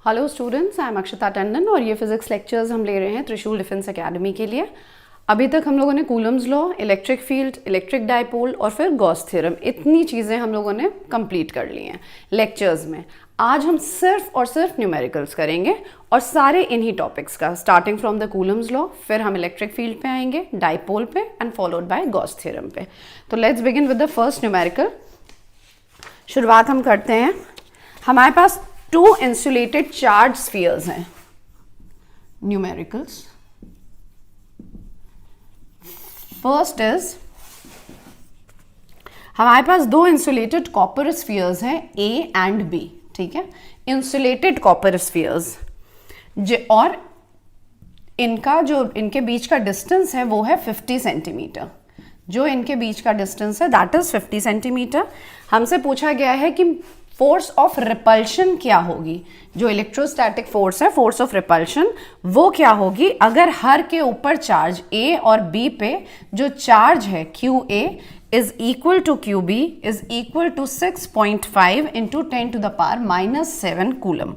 Hello students, I am अक्षता टंडन और ये physics lectures हम ले रहे हैं त्रिशूल डिफेंस एकेडमी के लिए। अभी तक हम लोगों ने Coulomb's law, electric field, electric dipole और फिर गॉस थ्योरम, इतनी चीज़ें हम लोगों ने कंप्लीट कर ली हैं लेक्चर्स में। आज हम सिर्फ और सिर्फ न्यूमेरिकल्स करेंगे और सारे इन्हीं टॉपिक्स का, starting from the Coulomb's law, फिर हम इलेक्ट्रिक फील्ड पे आएंगे, डाइपोल पे and followed by Gauss theorem पे। तो let's begin with the first numerical. शुरुआत हम करते हैं। हमारे पास 2 insulated charged spheres हैं, numericals. First is हमारे पास 2 insulated copper spheres हैं A and B, ठीक है। insulated copper spheres और इनके बीच का डिस्टेंस है वो है 50 सेंटीमीटर। जो इनके बीच का डिस्टेंस है दैट इज 50 सेंटीमीटर। हमसे पूछा गया है कि फोर्स ऑफ रिपल्शन क्या होगी। जो इलेक्ट्रोस्टैटिक फोर्स है, फोर्स ऑफ रिपल्शन, वो क्या होगी अगर हर के ऊपर चार्ज A और B पे जो चार्ज है QA is equal to QB is equal to 6.5 into 10 to the power -7 coulomb.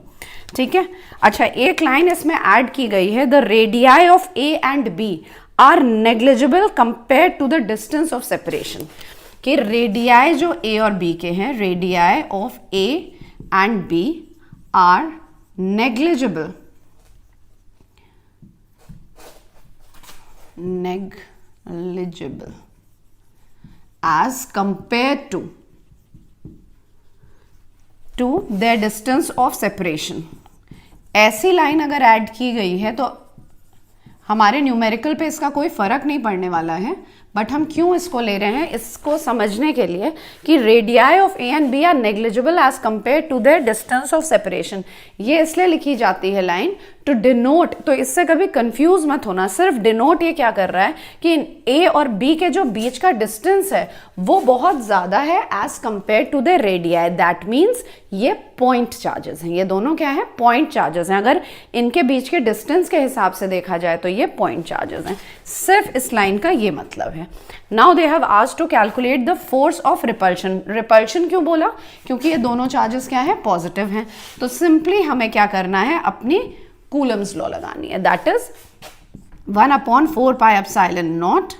ठीक है। अच्छा, एक लाइन इसमें ऐड की गई है, the radii of A and B are negligible compare to the distance of separation. कि रेडियाई जो A और B के हैं, radii of A and B are negligible as compare to their distance of separation. ऐसी line अगर add की गई है तो हमारे न्यूमेरिकल पे इसका कोई फर्क नहीं पड़ने वाला है, बट हम क्यों इसको ले रहे हैं, इसको समझने के लिए कि radii of A and B are negligible as compare to their distance of separation. ये इसलिए लिखी जाती है लाइन टू डिनोट, तो इससे कभी कंफ्यूज मत होना। सिर्फ डिनोट ये क्या कर रहा है कि ए और बी के जो बीच का डिस्टेंस है वो बहुत ज्यादा है as compare to the radii. That means ये पॉइंट चार्जेस हैं। ये दोनों क्या है? पॉइंट चार्जेस हैं। अगर इनके बीच के डिस्टेंस के हिसाब से देखा जाए तो ये पॉइंट चार्जेस हैं। सिर्फ इस लाइन का ये मतलब है। Now they have asked to calculate the force of repulsion. Repulsion क्यों बोला? क्योंकि ये दोनों चार्जेस क्या है? पॉजिटिव हैं। तो सिंपली हमें क्या करना है? अपनी कूलम्स लॉ लगानी है। That is 1/4 pi epsilon not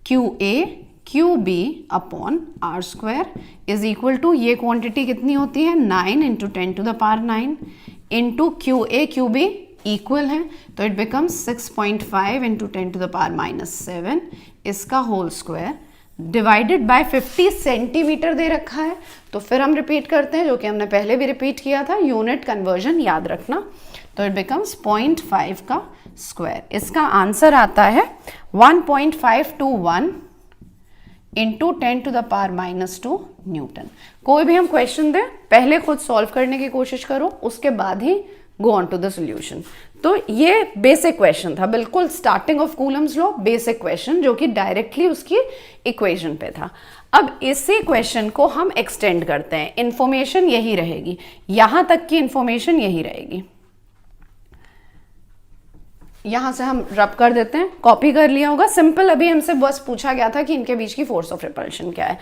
QA QB upon R² is equal to, ये क्वांटिटी कितनी होती है? 9 into 10 to the power 9 into QA QB equal है, तो it becomes 6.5 into 10 to the power -7 इसका whole square divided by 50 centimetre दे रखा है। तो फिर हम रिपीट करते हैं, जो कि हमने पहले भी रिपीट किया था, यूनिट कन्वर्जन याद रखना। तो इट बिकम्स 0.5 का स्क्वायर। इसका आंसर आता है 1.521 into 10 to the power -2 newton. कोई भी हम क्वेश्चन दें, पहले खुद सॉल्व करने की कोशिश करो, उसके बाद ही go on to the solution. तो ये बेसिक क्वेश्चन था, बिल्कुल starting of Coulomb's law, basic question जो कि डायरेक्टली उसकी इक्वेशन पे था। अब इसी क्वेश्चन को हम एक्सटेंड करते हैं। इंफॉर्मेशन यही रहेगी, यहां तक की इंफॉर्मेशन यही रहेगी। यहां से हम रब कर देते हैं, कॉपी कर लिया होगा। सिंपल, अभी हमसे बस पूछा गया था कि इनके बीच की फोर्स ऑफ रिपल्शन क्या है।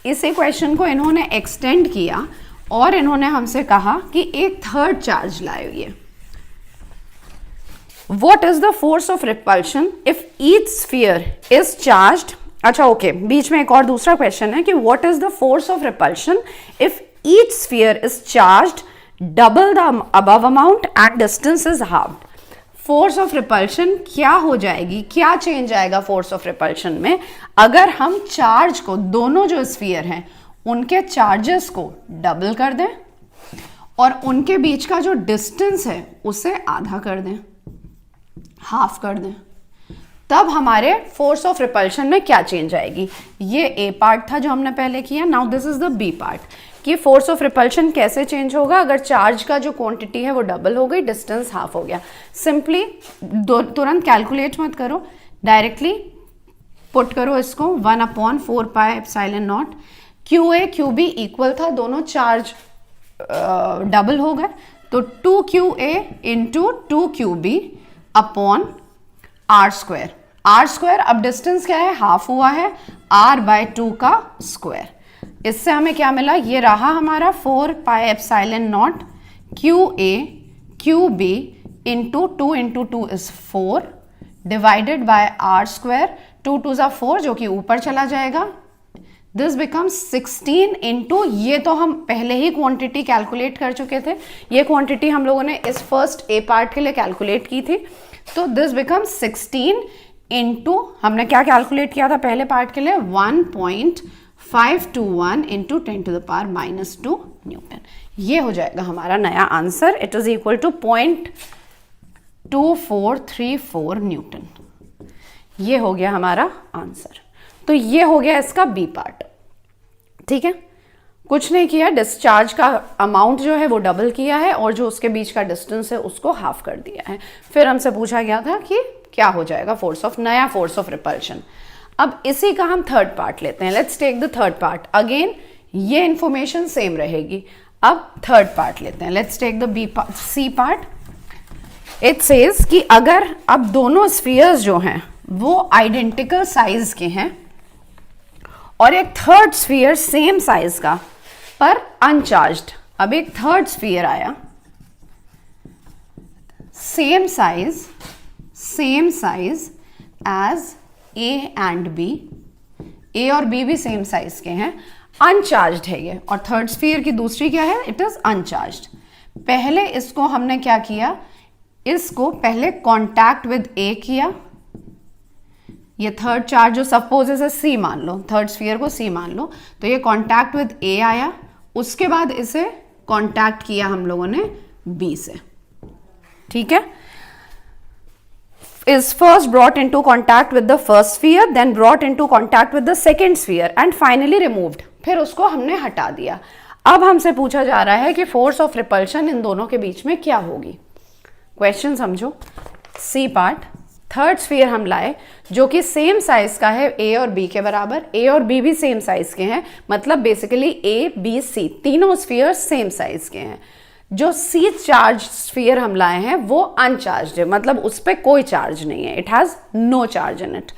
इसी क्वेश्चन को इन्होंने एक्सटेंड किया और इन्होंने हमसे कहा कि एक थर्ड चार्ज लाए हुए। What is the force of repulsion if each sphere is charged? अच्छा, ओके, बीच में एक और दूसरा क्वेश्चन है कि what is the force of repulsion if each sphere is charged double the above amount and distance is halved? Force of repulsion क्या हो जाएगी, क्या चेंज आएगा फोर्स ऑफ रिपल्शन में अगर हम चार्ज को, दोनों जो स्फीयर हैं उनके चार्जेस को डबल कर दें और उनके बीच का जो डिस्टेंस है उसे आधा कर दें, हाफ कर दें, तब हमारे फोर्स ऑफ रिपल्शन में क्या चेंज आएगी। ये ए पार्ट था जो हमने पहले किया। Now this is the B part, कि फोर्स ऑफ रिपल्शन कैसे चेंज होगा अगर चार्ज का जो क्वांटिटी है वो डबल हो गई, डिस्टेंस हाफ हो गया। सिंपली तुरंत कैलकुलेट मत करो, डायरेक्टली पुट करो इसको। 1/4 pi epsilon not QA QB equal था, दोनों चार्ज डबल हो गए, तो 2QA into 2QB upon R²। R², अब डिस्टेंस क्या है? हाफ हुआ है, R/2 का स्क्वायर। इससे हमें क्या मिला? ये रहा हमारा 4 pi epsilon not QA Q B into 2 into 2 is 4 divided by R square, 2 2 ज़ा 4 जो कि ऊपर चला जाएगा, दिस बिकम्स 16 इंटू, ये तो हम पहले ही क्वांटिटी कैलकुलेट कर चुके थे, ये क्वांटिटी हम लोगों ने इस फर्स्ट ए पार्ट के लिए कैलकुलेट की थी, तो दिस बिकम्स 16 इंटू, हमने क्या कैलकुलेट किया था पहले पार्ट के लिए, 1.521 into 10 to the power -2 newton. ये हो जाएगा हमारा नया answer, it is equal to 0.2434 newton. ये हो गया हमारा आंसर। तो ये हो गया इसका बी पार्ट। ठीक है, कुछ नहीं किया, डिस्चार्ज का अमाउंट जो है वो डबल किया है और जो उसके बीच का डिस्टेंस है उसको हाफ कर दिया है। फिर हमसे पूछा गया था कि क्या हो जाएगा फोर्स ऑफ, नया फोर्स ऑफ रिपल्शन। अब इसी का हम थर्ड पार्ट लेते हैं। Let's take the third part. Again ये इंफॉर्मेशन सेम रहेगी। अब थर्ड पार्ट लेते हैं। Let's take the B C part. It says कि अगर अब दोनों स्फीयर्स जो हैं वो आइडेंटिकल साइज के हैं और एक थर्ड स्फीयर सेम साइज का पर अनचार्ज्ड, अब एक थर्ड स्फीयर आया same size as A and B, A और बी भी सेम साइज के हैं, अनचार्ज्ड है ये, और थर्ड स्फीयर की दूसरी क्या है, इट इज अनचार्ज्ड। पहले इसको हमने क्या किया, इसको पहले कांटेक्ट विद ए किया, ये थर्ड चार्ज जो सपोज इसे सी मान लो, थर्ड स्फीयर को सी मान लो, तो ये कांटेक्ट विद ए आया, उसके बाद इसे कांटेक्ट किया हम लोगों ने बी से। ठीक है, is first brought into contact with the first sphere, then brought into contact with the second sphere and finally removed, फिर उसको हमने हटा दिया। अब हमसे पूछा जा रहा है कि फोर्स ऑफ रिपल्शन इन दोनों के बीच में क्या होगी। क्वेश्चन समझो। सी पार्ट, थर्ड स्फीयर हम लाए जो कि सेम साइज का है ए और बी के बराबर, ए और बी भी सेम साइज के हैं, मतलब बेसिकली ए बी सी तीनों स्फीयर सेम साइज के हैं। जो सी चार्ज स्फीयर हम लाए हैं वो अनचार्ज्ड है, मतलब उस पर कोई चार्ज नहीं है, it has no charge in it.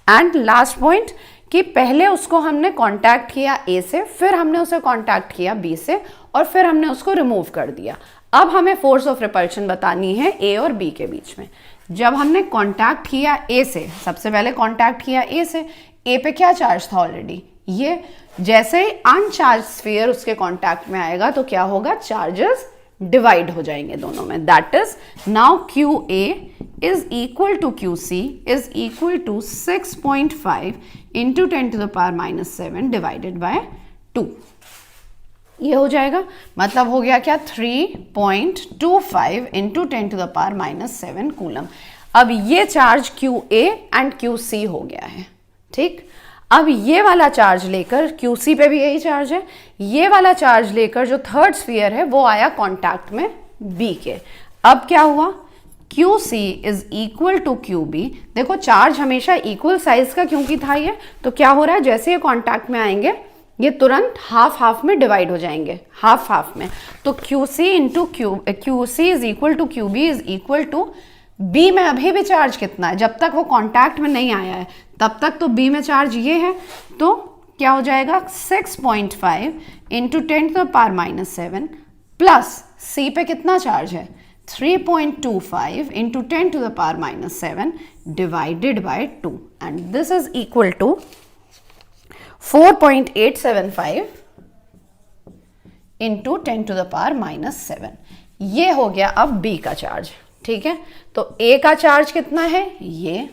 And last point कि पहले उसको हमने कांटेक्ट किया ए से, फिर हमने उसे कांटेक्ट किया बी से, और फिर हमने उसको रिमूव कर दिया। अब हमें फोर्स ऑफ रिपल्शन बतानी है ए और बी के बीच में। जब हमने कांटेक्ट किया ए से, सबसे पहले कांटेक्ट किया ए से, ए पे क्या चार्ज था ऑलरेडी, ये जैसे ही अनचार्ज स्फीयर उसके कांटेक्ट में आएगा तो क्या होगा, चार्जेस डिवाइड हो जाएंगे दोनों में। That is now Q A is equal to Q C is equal to 6.5 into 10 to the power -7 divided by 2। ये हो जाएगा, मतलब हो गया क्या, 3.25 into 10 to the power -7 coulomb. अब ये charge Q A and Q C हो गया है। ठीक, अब ये वाला चार्ज लेकर, क्यू सी पे भी यही चार्ज है, ये वाला चार्ज लेकर जो थर्ड स्फीयर है वो आया कांटेक्ट में बी के। अब क्या हुआ, Q C is equal to Q B. देखो चार्ज हमेशा इक्वल साइज का क्योंकि था ये, तो क्या हो रहा है, जैसे ये कांटेक्ट में आएंगे ये तुरंत हाफ हाफ में डिवाइड हो जाएंगे, हाफ हाफ में। तो Q C into Q C is equal to Q B is equal to, B में अभी भी चार्ज कितना है, जब तक वो कांटेक्ट में नहीं आया है तब तक तो बी में चार्ज ये है, तो क्या हो जाएगा 6.5 into 10 to the power -7 plus C पे कितना चार्ज है 3.25 into 10 to the power -7 divided by 2 and this is equal to 4.875 into 10 to the power -7। ये हो गया अब बी का चार्ज। ठीक है, तो ए का चार्ज कितना है, ये,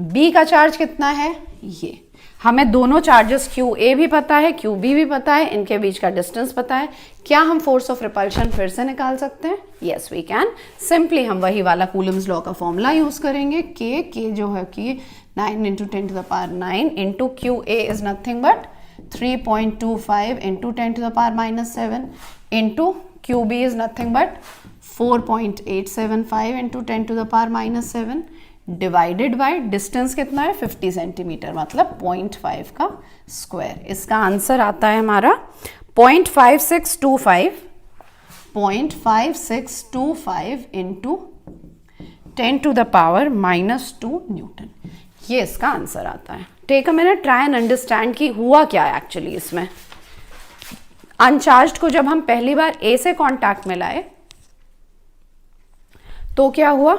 बी का चार्ज कितना है, ये। हमें दोनों चार्जेस क्यू ए भी पता है, क्यू बी भी पता है, इनके बीच का डिस्टेंस पता है। क्या हम फोर्स ऑफ रिपल्शन फिर से निकाल सकते हैं? Yes we can. सिंपली हम वही वाला कूलम्स लॉ का फॉर्मूला यूज करेंगे। के जो है कि 9 into 10 to the power 9 into Q A is nothing but 3.25 into 10 to the power -7 into Q B is nothing but 4.875 into 10 to the power -7 divided by distance कितना है 50 centimetre, मतलब 0.5 का स्क्वायर। इसका आंसर आता है हमारा 0.5625 into 10 to the power -2 newton. ये इसका आंसर आता है। Take a minute, try and understand कि हुआ क्या है एक्चुअली इसमें। अनचार्ज्ड को जब हम पहली बार ए से कांटेक्ट में लाए तो क्या हुआ,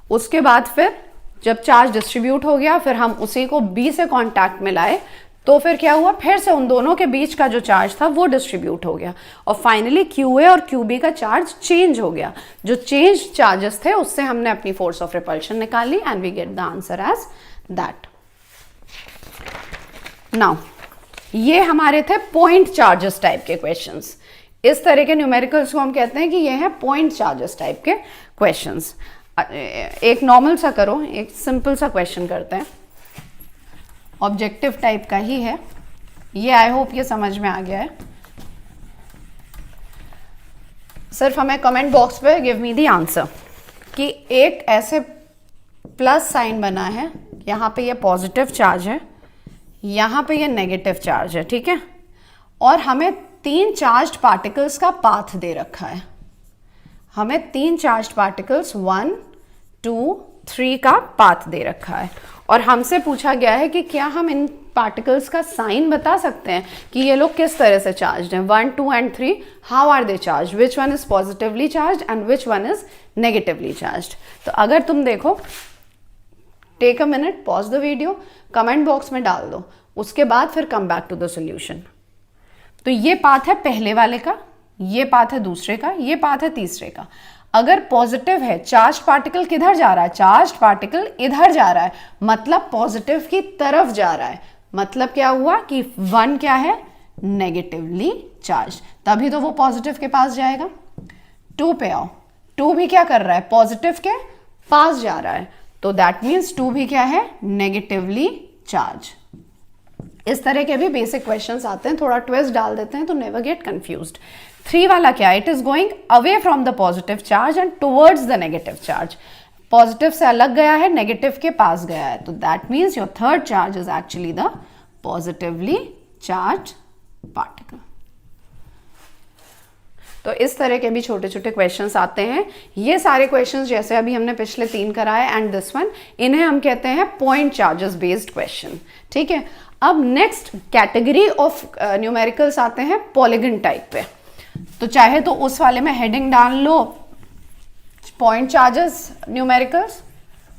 उसके बाद फिर जब चार्ज डिस्ट्रीब्यूट हो गया, फिर हम उसी को बी से कांटेक्ट में लाए, तो फिर क्या हुआ, फिर से उन दोनों के बीच का जो चार्ज था वो डिस्ट्रीब्यूट हो गया, और फाइनली क्यू ए और क्यू बी का चार्ज चेंज हो गया। जो चेंज चार्जेस थे उससे हमने अपनी फोर्स ऑफ रिपल्शन निकाली, and we get the answer as that. Now ये हमारे थे पॉइंट चार्जेस टाइप के क्वेश्चंस। इस तरह के न्यूमेरिकल्स को हम कहते हैं कि ये हैं पॉइंट चार्जेस टाइप के क्वेश्चंस। एक नॉर्मल सा करो, एक सिंपल सा क्वेश्चन करते हैं, ऑब्जेक्टिव टाइप का ही है ये। आई होप ये समझ में आ गया है। सिर्फ हमें कमेंट बॉक्स पे गिव मी द आंसर कि एक ऐसे प्लस साइन बना है, यहाँ पे ये पॉजिटिव चार्ज है, यहाँ पे ये नेगेटिव चार्ज है, ठीक है, और हमें 3 चार्ज्ड पार्टिकल्स का पाथ दे रखा है। हमें 3 चार्ज्ड पार्टिकल्स 1, 2, 3 का पाथ दे रखा है, और हमसे पूछा गया है कि क्या हम इन पार्टिकल्स का साइन बता सकते हैं कि ये लोग किस तरह से चार्ज्ड हैं। 1, 2 and 3, how are they charge, which one is positively charge and which one is negatively charge. तो अगर तुम देखो, take a minute, pause the video, comment box में डाल दो, उसके बाद फिर come back to the solution. तो ये पाथ है पहले वाले का, ये पाथ है दूसरे का, ये पाथ है तीसरे का। अगर पॉजिटिव है, चार्ज पार्टिकल किधर जा रहा है, चार्ज पार्टिकल इधर जा रहा है, मतलब पॉजिटिव की तरफ जा रहा है। मतलब क्या हुआ कि 1 क्या है, नेगेटिवली चार्ज, तभी तो वो पॉजिटिव के पास जाएगा। 2 पे आओ, 2 भी क्या कर रहा है, पॉजिटिव के पास जा रहा है, तो दैट मीन्स 2 भी क्या है, नेगेटिवली चार्ज। इस तरह के भी बेसिक क्वेश्चंस आते हैं, थोड़ा ट्विस्ट डाल देते हैं तो नेवर गेट कंफ्यूज्ड। 3 वाला क्या है, it is going away from the positive charge and towards the negative charge. Positive से अलग गया है, नेगेटिव के पास गया है, तो that means your third charge is actually the positively charge particle. तो इस तरह के भी छोटे छोटे क्वेश्चंस आते हैं। ये सारे क्वेश्चंस जैसे अभी हमने पिछले 3 कराए एंड दिस वन, इन्हें हम कहते हैं पॉइंट चार्जेस बेस्ड क्वेश्चन, ठीक है। अब नेक्स्ट कैटेगरी ऑफ न्यूमेरिकल्स आते हैं पॉलीगन टाइप पे। तो चाहे तो उस वाले में हेडिंग डाल लो point charges numericals,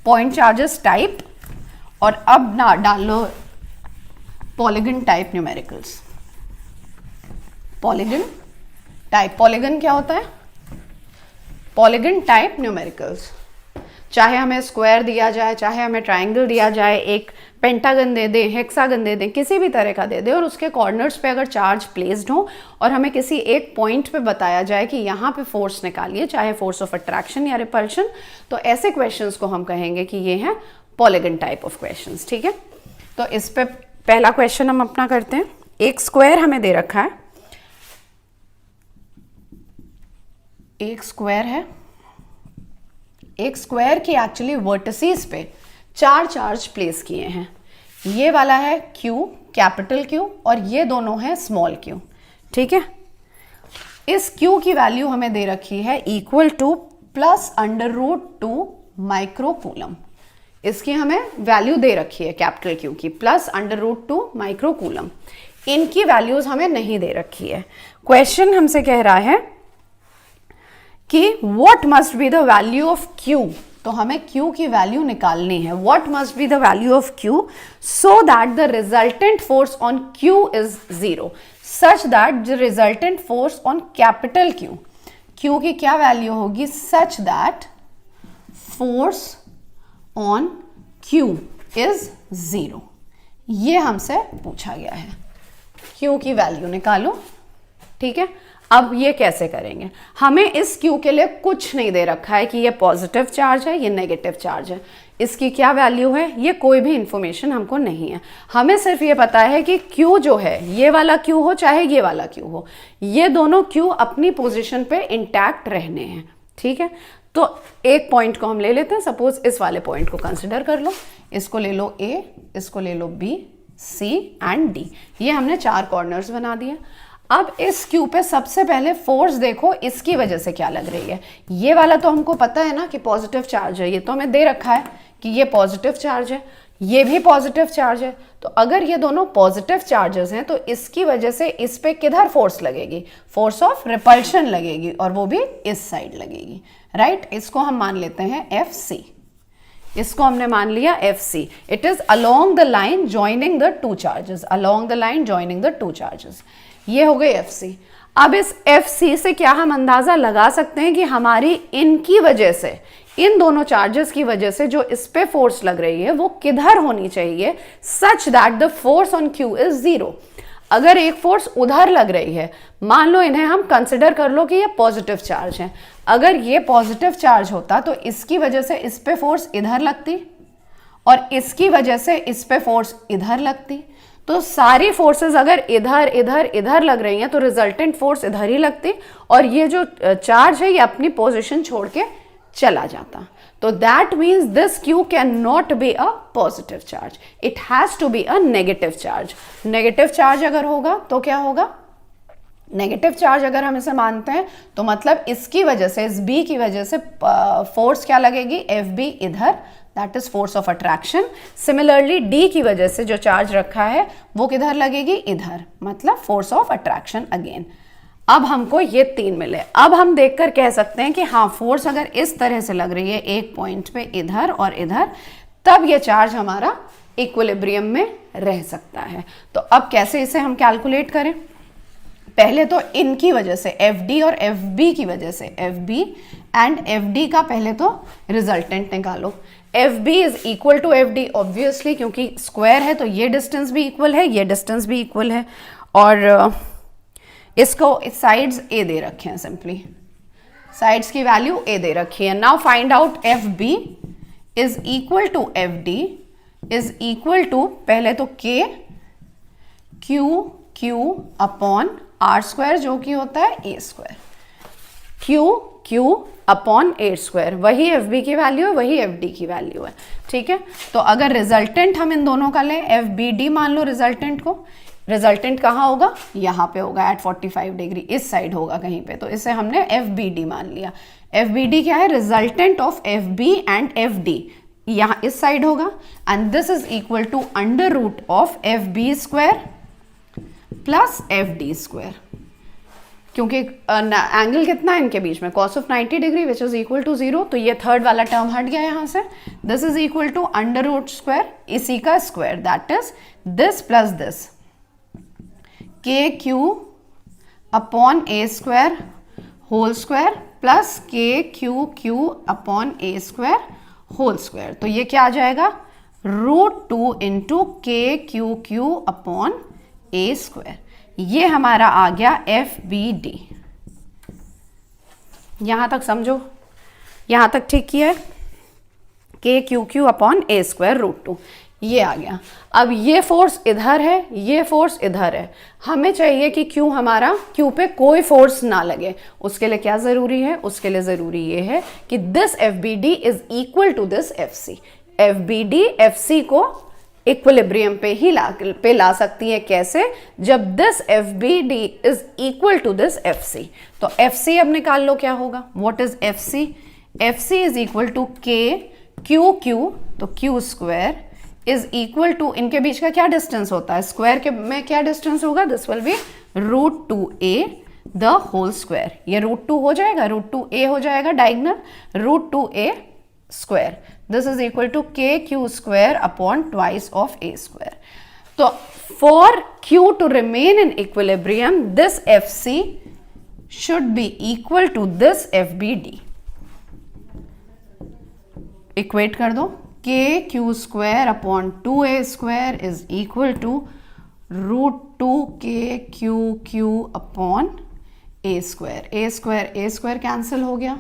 point charges type, और अब ना डाल लो polygon type numericals. Polygon type, polygon क्या होता है, पॉलीगन टाइप न्यूमेरिकल्स। चाहे हमें स्क्वायर दिया जाए, चाहे हमें ट्राइंगल दिया जाए, एक पेंटागन दे दें, हेक्सागन दे दें, किसी भी तरह का दे दें, और उसके कॉर्नर्स पे अगर चार्ज प्लेस्ड हो और हमें किसी एक पॉइंट पे बताया जाए कि यहाँ पे फोर्स निकालिए, चाहे फोर्स ऑफ अट्रैक्शन या रिपल्शन, तो ऐसे क्वेश्चंस को हम कहेंगे कि ये हैं पॉलीगन टाइप ऑफ क्वेश्चंस, ठीक है। तो इस पे पहला क्वेश्चन हम अपना करते हैं। एक स्क्वायर हमें दे रखा है, एक स्क्वायर है, एक स्क्वायर की एक्चुअली वर्टिसेस पे 4 चार्ज प्लेस किए हैं। ये वाला है Q, कैपिटल Q, और ये दोनों है स्मॉल q, ठीक है। इस Q की वैल्यू हमें दे रखी है इक्वल टू +√2 माइक्रोकूलम। इसकी हमें वैल्यू दे रखी है कैपिटल Q की +√2 माइक्रोकूलम। इनकी वैल्यूज हमें नहीं दे रखी है। क्वेश्चन हमसे कह रहा है कि what must be the value of Q, तो हमें Q की वैल्यू निकालनी है। What must be the value of Q so that the resultant force on Q is 0, such that the resultant force on capital Q, Q की क्या value होगी, such that force on Q is 0। ये हमसे पूछा गया है, Q की value निकालो, ठीक है। अब ये कैसे करेंगे, हमें इस Q के लिए कुछ नहीं दे रखा है कि ये पॉजिटिव चार्ज है, ये नेगेटिव चार्ज है, इसकी क्या वैल्यू है, ये कोई भी इंफॉर्मेशन हमको नहीं है। हमें सिर्फ ये पता है कि Q जो है, ये वाला Q हो चाहे ये वाला Q हो, ये दोनों Q अपनी पोजीशन पे इंटैक्ट रहने हैं, ठीक है। तो एक पॉइंट को हम ले लेते हैं, सपोज इस वाले पॉइंट को कंसिडर कर लो, इसको ले लो A, इसको ले लो B, C एंड D। ये हमने 4 कॉर्नर्स बना दिए। अब इस Q पे सबसे पहले फोर्स देखो, इसकी वजह से क्या लग रही है। ये वाला तो हमको पता है ना कि पॉजिटिव चार्ज है, ये तो हमें दे रखा है कि ये पॉजिटिव चार्ज है। ये भी पॉजिटिव चार्ज है। तो अगर ये दोनों पॉजिटिव चार्जेस हैं तो इसकी वजह से इस पे किधर फोर्स लगेगी, फोर्स ऑफ रिपल्शन लगेगी, और वो भी इस साइड लगेगी, राइट। इसको हम मान लेते हैं एफ सी, इसको हमने मान लिया F C. It is along the line joining the two charges, along the line joining the two charges. ये हो गई एफ सी। अब इस एफ सी से क्या हम अंदाजा लगा सकते हैं कि हमारी इनकी वजह से, इन दोनों चार्जेस की वजह से जो इस पे फोर्स लग रही है वो किधर होनी चाहिए, such that the force on Q is 0। अगर एक फोर्स उधर लग रही है, मान लो इन्हें हम कंसिडर कर लो कि ये पॉजिटिव चार्ज है, अगर ये पॉजिटिव चार्ज होता तो इसकी वजह से इस पे फोर्स इधर लगती और इसकी वजह से इस पे फोर्स इधर लगती। तो सारी फोर्सेस अगर इधर इधर इधर लग रही हैं तो रिजल्टेंट फोर्स इधर ही लगती, और ये जो चार्ज है ये अपनी पोजीशन छोड़ के चला जाता। तो that means this Q can not be a positive charge, it has to be a negative charge. Negative charge अगर होगा तो क्या होगा, नेगेटिव चार्ज अगर हम इसे मानते हैं तो मतलब इसकी वजह से, इस बी की वजह से फोर्स क्या लगेगी, एफ बी इधर, that is force of attraction. Similarly D की वजह से जो चार्ज रखा है वो किधर लगेगी, इधर, मतलब फोर्स ऑफ अट्रैक्शन अगेन। अब हमको ये 3 मिले। अब हम देखकर कह सकते हैं कि हाँ, फोर्स अगर इस तरह से लग रही है एक पॉइंट पे इधर और इधर, तब ये चार्ज हमारा इक्विलिब्रियम में रह सकता है। तो अब कैसे इसे हम कैलकुलेट करें, पहले तो इनकी वजह से FD और FB की वजह से, FB एंड FD का पहले तो रिजल्टेंट निकालो। FB is equal to FD obviously, क्योंकि स्क्वायर है तो ये डिस्टेंस भी इक्वल है, ये डिस्टेंस भी इक्वल है, और इसको साइड्स A दे रखे हैं, सिंपली साइड्स की वैल्यू A दे रखी है। Now find out FB is equal to FD is equal to, पहले तो Q अपॉन R स्क्वायर जो कि होता है A square, Q upon A square, वही FB की वैल्यू है, वही FD की वैल्यू है, ठीक है। तो अगर रिजल्टेंट हम इन दोनों का लें, FBD मान लो रिजल्टेंट को, रिजल्टेंट कहाँ होगा, यहाँ पे होगा एट 45 डिग्री, इस साइड होगा कहीं पे, तो इसे हमने FBD मान लिया। FBD क्या है, resultant of FB and FD, यहाँ इस साइड होगा, and this is equal to under root of FB square plus FD square, क्योंकि एंगल कितना है इनके बीच में, cos of 90 degree which is equal to 0, तो ये थर्ड वाला टर्म हट गया यहाँ से। This is equal to under root square, इसी का square, that is this plus this, KQ upon A square whole square plus KQQ upon A square whole square. तो ये क्या आ जाएगा, √2 into KQQ upon A square. ये हमारा आ गया FBD। यहां तक समझो, यहां तक ठीक किया है, KQQ अपॉन A स्क्वायर √2, ये आ गया। अब ये फोर्स इधर है, ये फोर्स इधर है, हमें चाहिए कि Q हमारा, Q पे कोई फोर्स ना लगे। उसके लिए क्या जरूरी है, उसके लिए जरूरी ये है कि this FBD is equal to this FC। FBD FC को इक्विलिब्रियम पे ला सकती है, कैसे, जब this FBD is equal to this FC। तो FC अब निकाल लो क्या होगा, what is FC, FC is equal to KQQ, तो Q square is equal to, इनके बीच का क्या डिस्टेंस होता है, स्क्वायर के में क्या डिस्टेंस होगा, this will be √2a the whole square. ये √2 हो जाएगा, √2a हो जाएगा diagonal, √2a square, this is equal to KQ square upon twice of A square. तो for Q to remain in equilibrium, this FC should be equal to this FBD। Equate कर दो, KQ square upon 2A square is equal to √2 KQQ upon A square. A square cancel हो गया,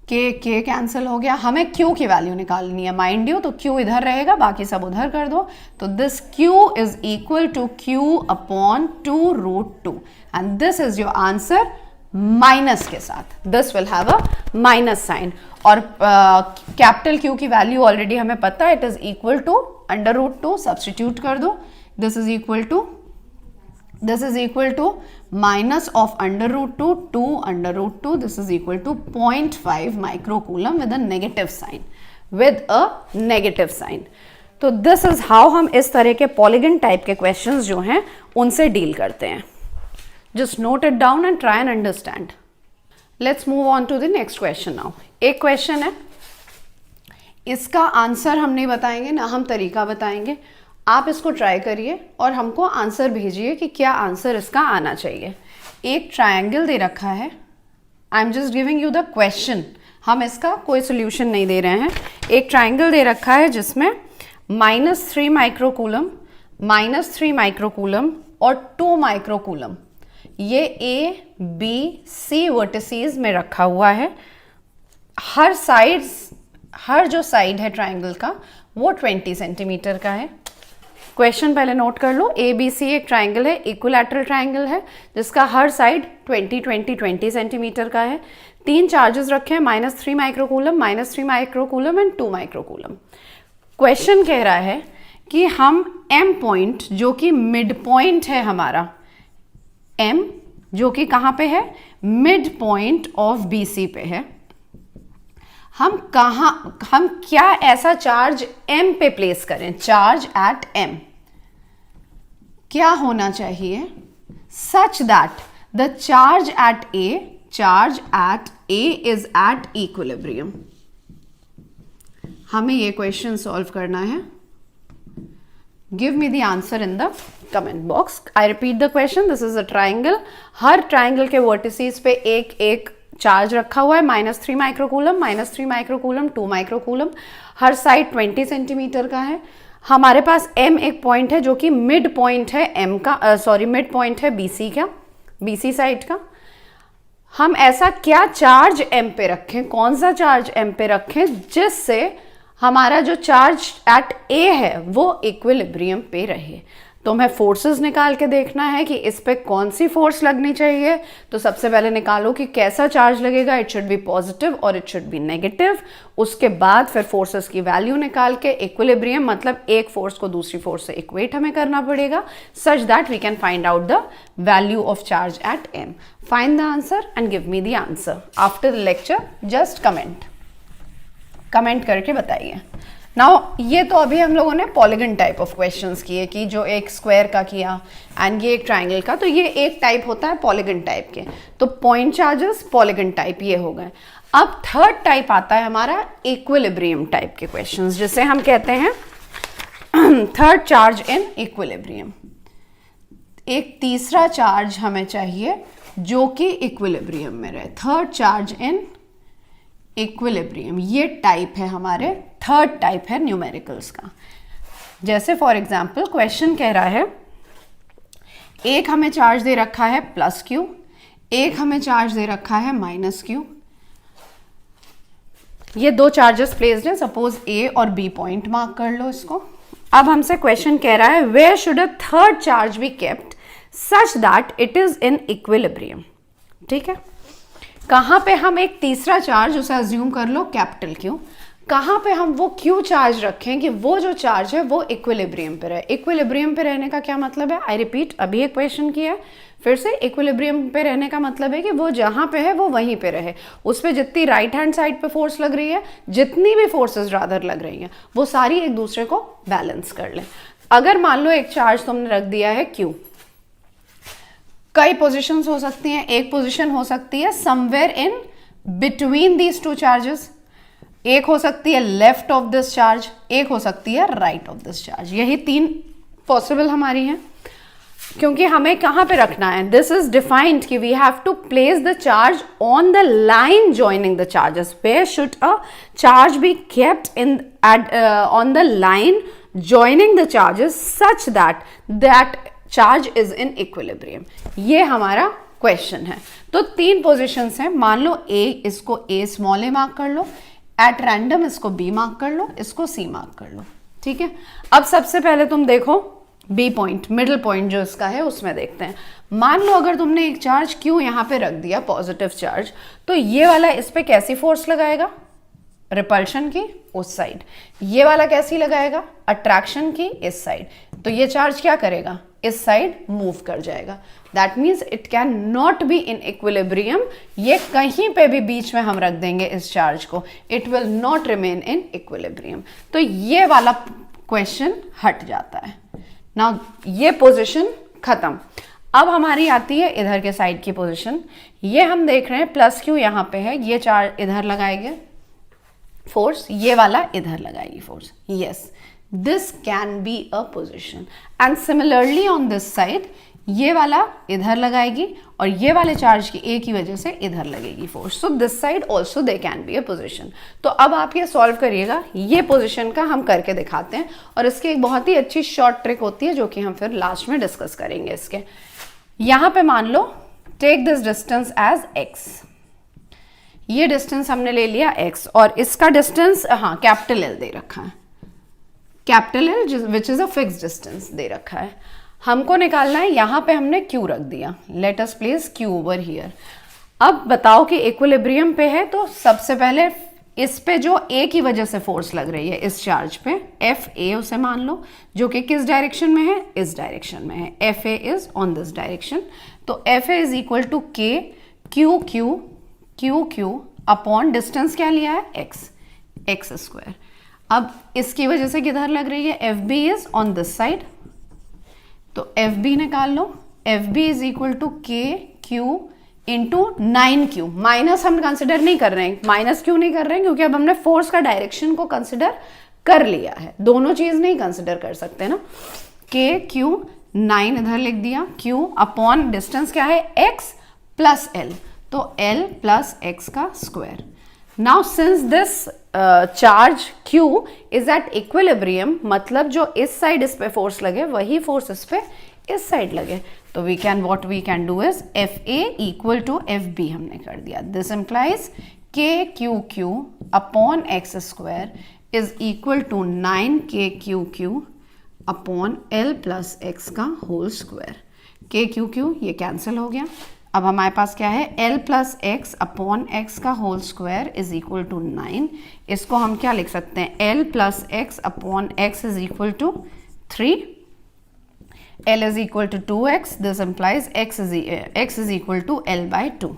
K cancel हो गया, हमें Q की value निकालनी है, माइंड यू, तो Q इधर रहेगा, बाकी सब उधर कर दो। तो this Q is equal to Q upon 2√2 and this is your answer minus के साथ, this will have a minus sign. और कैपिटल Q की वैल्यू ऑलरेडी हमें पता है, it is equal to √2, substitute कर दो, this is equal to minus of √2 2 √2, this is equal to 0.5 microcoulomb with a negative sign, with a negative sign. तो this is how हम इस तरह के पॉलीगन टाइप के क्वेश्चंस जो हैं उनसे डील करते हैं। Just note it down and try and understand. Let's move on to the next question now. एक क्वेश्चन है, इसका आंसर हम नहीं बताएंगे ना हम तरीका बताएंगे। आप इसको ट्राई करिए और हमको आंसर भेजिए कि क्या आंसर इसका आना चाहिए। एक ट्रायंगल दे रखा है, I am just giving you the question, हम इसका कोई सोल्यूशन नहीं दे रहे हैं। एक ट्रायंगल दे रखा है जिसमें -3 माइक्रोकूलम, -3 माइक्रोकूलम और 2 माइक्रोकूलम ये A, B, C वर्टिसेस में रखा हुआ है। हर जो साइड है ट्रायंगल का वो 20 सेंटीमीटर का है। क्वेश्चन पहले नोट कर लो। ABC एक ट्रायंगल है, इक्विलैटरल ट्रायंगल है जिसका हर साइड 20 सेंटीमीटर का है। 3 चार्जेस रखे हैं, -3 microcoulomb, -3 microcoulomb and 2 microcoulomb. Question कह रहा है कि हम M पॉइंट जो कि मिड पॉइंट है हमारा, M जो कि कहाँ पे है, मिड पॉइंट ऑफ BC पे है, हम क्या ऐसा चार्ज M पे प्लेस करें। चार्ज एट M क्या होना चाहिए such that the charge at A is at equilibrium. हमें ये क्वेश्चन सॉल्व करना है। Give me the answer in the comment box. I repeat the question, this is a triangle. Her triangle के vertices पे एक एक चार्ज रखा हुआ है, -3 माइक्रोकूलम, -3 माइक्रोकूलम, 2 माइक्रोकूलम। हर साइड 20 सेंटीमीटर का है। हमारे पास M एक पॉइंट है जो कि मिड पॉइंट है M का, मिड पॉइंट है BC का, BC साइड का। हम ऐसा क्या चार्ज M पे रखें, कौन सा चार्ज M पे रखें जिससे हमारा जो चार्ज एट A है वो इक्विलिब्रियम पे रहे। तो हमें फोर्सेस निकाल के देखना है कि इस पे कौन सी फोर्स लगनी चाहिए। तो सबसे पहले निकालो कि कैसा चार्ज लगेगा, इट शुड बी पॉजिटिव और इट शुड बी नेगेटिव। उसके बाद फिर फोर्सेस की वैल्यू निकाल के इक्विलिब्रियम मतलब एक फोर्स को दूसरी फोर्स से इक्वेट हमें करना पड़ेगा such that we can find out the value of charge at M। Find the answer and give me the answer after the lecture. Just comment करके बताइए। नाउ ये तो अभी हम लोगों ने पॉलीगन टाइप ऑफ क्वेश्चंस किए कि जो एक स्क्वायर का किया एंड ये एक ट्राइंगल का, तो ये एक टाइप होता है पॉलीगन टाइप के। तो पॉइंट चार्जेस पॉलीगन टाइप ये हो गए। अब थर्ड टाइप आता है हमारा इक्विलिब्रियम टाइप के क्वेश्चंस, जिसे हम कहते हैं थर्ड चार्ज इन इक्विलिब्रियम। एक तीसरा चार्ज हमें चाहिए जो कि इक्विलिब्रियम में रहे। थर्ड चार्ज इन इक्विलिब्रियम ये टाइप है हमारे, थर्ड टाइप है न्यूमेरिकल्स का। जैसे फॉर एग्जांपल क्वेश्चन कह रहा है एक हमें चार्ज दे रखा है +Q, एक हमें चार्ज दे रखा है -Q। ये दो चार्जेस प्लेस्ड हैं, सपोज A और B पॉइंट मार्क कर लो इसको। अब हमसे क्वेश्चन कह रहा है where should a third charge be kept such that it is in equilibrium. ठीक है, कहाँ पे हम एक तीसरा चार्ज, उसे अज्यूम कर लो कैपिटल Q, कहाँ पे हम वो Q चार्ज रखें कि वो जो चार्ज है वो इक्विलिब्रियम पे रहे। इक्विलिब्रियम पे रहने का क्या मतलब है, आई रिपीट, अभी एक क्वेश्चन किया है फिर से। इक्विलिब्रियम पे रहने का मतलब है कि वो जहाँ पे है वो वहीं पे रहे। उस पर जितनी राइट हैंड साइड पे फोर्स लग रही है, जितनी भी फोर्सेस रादर लग रही हैं, वो सारी एक दूसरे को बैलेंस कर लें। अगर मान लो एक चार्ज तुमने रख दिया है Q, कई पोजीशंस हो सकती हैं। एक पोजीशन हो सकती है somewhere in between these two charges, एक हो सकती है लेफ्ट ऑफ दिस चार्ज, एक हो सकती है राइट ऑफ दिस चार्ज। यही तीन पॉसिबल हमारी हैं। क्योंकि हमें कहाँ पे रखना है, दिस इज डिफाइंड कि we have to place the charge on the line joining the charges. Where should a charge be kept in on the line joining the charges such that charge is in equilibrium. ये हमारा question है। तो तीन positions हैं। मान लो A, इसको A small a mark कर लो, एट रैंडम इसको B मार्क कर लो, इसको C मार्क कर लो। ठीक है, अब सबसे पहले तुम देखो B पॉइंट, मिडिल पॉइंट जो इसका है उसमें देखते हैं। मान लो अगर तुमने एक चार्ज Q यहाँ पे रख दिया, पॉजिटिव चार्ज, तो ये वाला इस पे कैसी फोर्स लगाएगा, रिपल्शन की उस साइड। ये वाला कैसी लगाएगा, अट्रैक्शन की इस साइड। तो ये चार्ज क्या करेगा, इस साइड मूव कर जाएगा। That means it can not be in equilibrium. ये कहीं पे भी बीच में हम रख देंगे इस चार्ज को, it will not remain in equilibrium. तो ये वाला क्वेश्चन हट जाता है ना, ये पोजिशन खत्म। अब हमारी आती है इधर के साइड की पोजिशन। ये हम देख रहे हैं प्लस क्यू यहाँ पे है, ये चार्ज इधर लगाएंगे फोर्स, ये वाला इधर लगाएगी force. Yes, this can be a position. And similarly on this side ये वाला इधर लगाएगी और ये वाले चार्ज की ए की वजह से इधर लगेगी force. So this side also they can be a position. तो अब आप ये सॉल्व करिएगा, ये पोजिशन का हम करके दिखाते हैं और इसकी एक बहुत ही अच्छी शॉर्ट ट्रिक होती है जो कि हम फिर लास्ट में डिस्कस करेंगे। इसके यहाँ पे मान लो take this distance as x, ये डिस्टेंस हमने ले लिया x और इसका डिस्टेंस हाँ कैपिटल L दे रखा है, capital L which is a fix distance दे रखा है। हमको निकालना है, यहाँ पे हमने Q रख दिया, let us place Q over here. अब बताओ कि इक्विलिब्रियम पे है तो सबसे पहले इस पे जो A की वजह से फोर्स लग रही है इस चार्ज पे, FA उसे मान लो, जो कि किस डायरेक्शन में है, इस डायरेक्शन में है। FA is on this direction. तो FA is equal to K QQ upon distance क्या लिया है, x स्क्वायर। अब इसकी वजह से किधर लग रही है, FB is on this side, तो FB निकाल लो। FB is equal to KQ into 9Q। Minus हम कंसिडर नहीं कर रहे हैं, माइनस क्यों नहीं कर रहे हैं, क्योंकि अब हमने फोर्स का डायरेक्शन को कंसिडर कर लिया है, दोनों चीज नहीं कंसिडर कर सकते ना। KQ 9 इधर लिख दिया, Q अपॉन डिस्टेंस क्या है, x प्लस L, तो L प्लस x का square. Now since this charge Q is at equilibrium, मतलब जो इस साइड इस पे फोर्स लगे वही फोर्स इस पे इस साइड लगे, तो we can what we can do is FA equal to FB हमने कर दिया। This implies KQQ upon x square is equal to 9KQQ upon L plus x का होल स्क्वायर। KQQ ये कैंसिल हो गया। अब हमारे पास क्या है, L plus x upon x का whole square is equal to 9। इसको हम क्या लिख सकते हैं, L plus x upon x is equal to 3, L is equal to 2x. This implies x is equal to L by 2.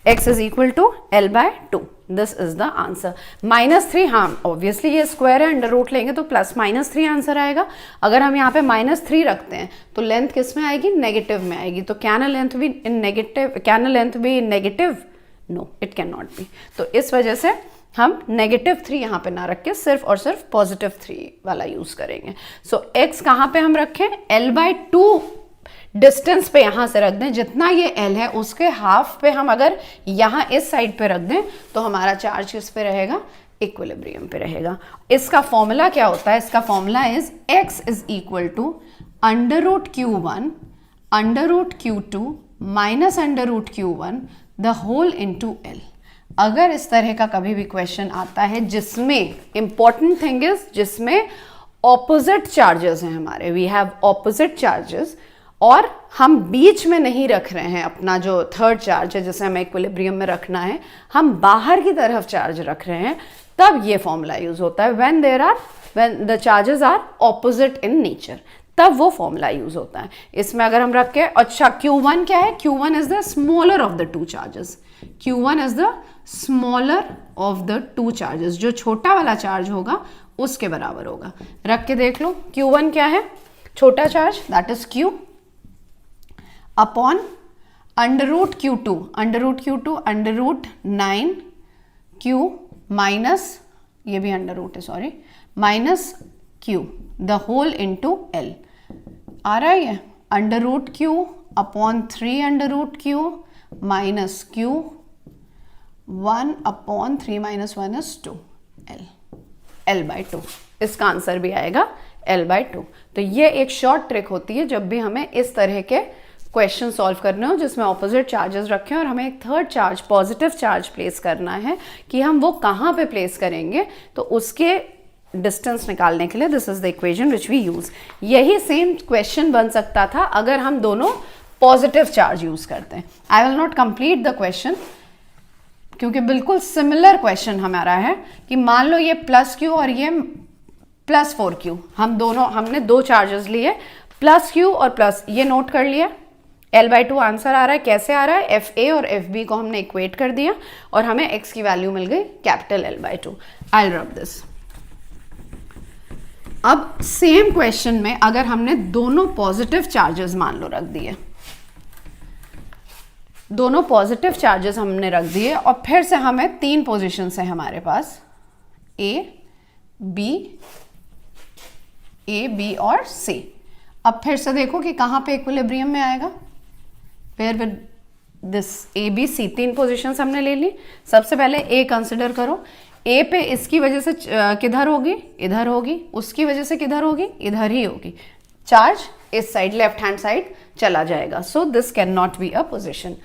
X is equal to L by 2. This is the answer. -3, हाँ obviously ये square है, under root लेंगे तो plus -3 answer आएगा। अगर हम यहाँ पे -3 रखते हैं तो लेंथ किस में आएगी, नेगेटिव में आएगी। तो can a length be negative? No, it can not be. तो इस वजह से हम -3 यहाँ पे ना रख के सिर्फ और सिर्फ +3 वाला यूज करेंगे। सो x कहाँ पे हम रखें, L by 2 डिस्टेंस पे यहाँ से रख दें, जितना ये L है उसके हाफ पे हम अगर यहाँ इस साइड पे रख दें तो हमारा चार्ज किस पे रहेगा, इक्विलिब्रियम पे रहेगा। इसका फॉर्मूला क्या होता है, इसका formula is x is equal to √Q1 √Q2 minus √Q1 the whole into L। अगर इस तरह का कभी भी क्वेश्चन आता है जिसमें इंपॉर्टेंट थिंग इज जिसमें ऑपोजिट चार्जेस हैं हमारे, वी हैव ऑपोजिट चार्जेस, और हम बीच में नहीं रख रहे हैं अपना जो थर्ड चार्ज है जिसे हमें इक्विलिब्रियम में रखना है, हम बाहर की तरफ चार्ज रख रहे हैं, तब ये फॉर्मूला यूज होता है। When the charges are opposite in nature, तब वो फॉर्मूला यूज होता है। इसमें अगर हम रख के, अच्छा Q1 क्या है, Q1 is the smaller of the two charges, Q1 is the smaller of the two charges, जो छोटा वाला चार्ज होगा उसके बराबर होगा। रख के देख लो, Q1 क्या है, छोटा charge, that is Q upon √Q2 √9Q minus, ये भी अंडर रूट है sorry, minus Q the whole into L। आ रहा है ये √Q upon 3 √Q minus Q 1 upon 3 - 1 is 2 L by 2। इसका आंसर भी आएगा L by 2। तो ये एक शॉर्ट ट्रिक होती है जब भी हमें इस तरह के क्वेश्चन सॉल्व करने हो जिसमें ऑपोजिट चार्जेस रखें और हमें एक third charge, positive charge place करना है, कि हम वो कहाँ पे प्लेस करेंगे, तो उसके डिस्टेंस निकालने के लिए this is the equation which we use. यही सेम क्वेश्चन बन सकता था अगर हम दोनों पॉजिटिव चार्ज यूज करते हैं। I will not complete the question क्योंकि बिल्कुल सिमिलर क्वेश्चन हमारा है कि मान लो ये +Q और ये प्लस 4q, हमने दो चार्जेस लिए, प्लस q और प्लस, ये नोट कर लिया। L/2 आंसर आ रहा है, कैसे आ रहा है, FA और FB को हमने इक्वेट कर दिया और हमें x की वैल्यू मिल गई capital L/2। I rub this. अब सेम क्वेश्चन में अगर हमने दोनों पॉजिटिव चार्जेस मान लो रख दिए, दोनों पॉजिटिव चार्जेस हमने रख दिए और फिर से हमें तीन पोजीशंस है हमारे पास, A, B और C। अब फिर से देखो कि कहां पे इक्विलिब्रियम में आएगा, पेयर विद दिस ABC, तीन पोजीशंस हमने ले ली। सबसे पहले A कंसिडर करो, A पे इसकी वजह से किधर होगी, इधर होगी, उसकी वजह से किधर होगी, इधर ही होगी, चार्ज इस साइड लेफ्ट हैंड साइड चला जाएगा, so this can not be a position.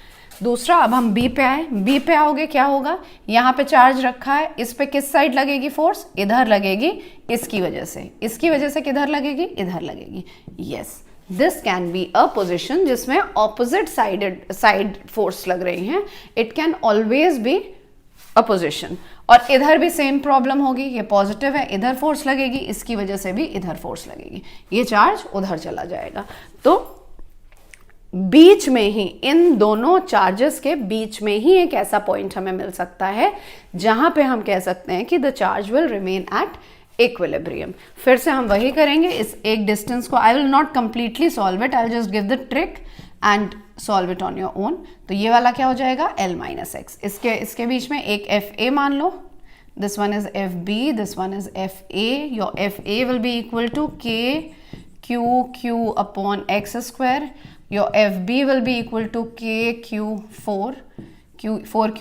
दूसरा, अब हम B पे आए, B पे आओगे क्या होगा, यहाँ पे चार्ज रखा है, इस पे किस साइड लगेगी फोर्स, इधर लगेगी, इसकी वजह से किधर लगेगी, इधर लगेगी। Yes, this can be a position जिसमें ऑपोजिट साइड फोर्स लग रही हैं, it can always be a position. और इधर भी सेम प्रॉब्लम होगी, ये पॉजिटिव है, इधर फोर्स लगेगी, इसकी वजह से भी इधर फोर्स लगेगी, ये चार्ज उधर चला जाएगा। तो बीच में ही, इन दोनों चार्जेस के बीच में ही एक ऐसा पॉइंट हमें मिल सकता है जहां पे हम कह सकते हैं कि the charge will remain at equilibrium. फिर से हम वही करेंगे, इस एक डिस्टेंस को, I will not completely solve it, I will just give the trick and solve it on your own. तो ये वाला क्या हो जाएगा, L-x। इसके बीच में एक FA मान लो, this one is FB, this one is FA। Your FA will be equal to KQ upon x square, your FB will be equal to KQ4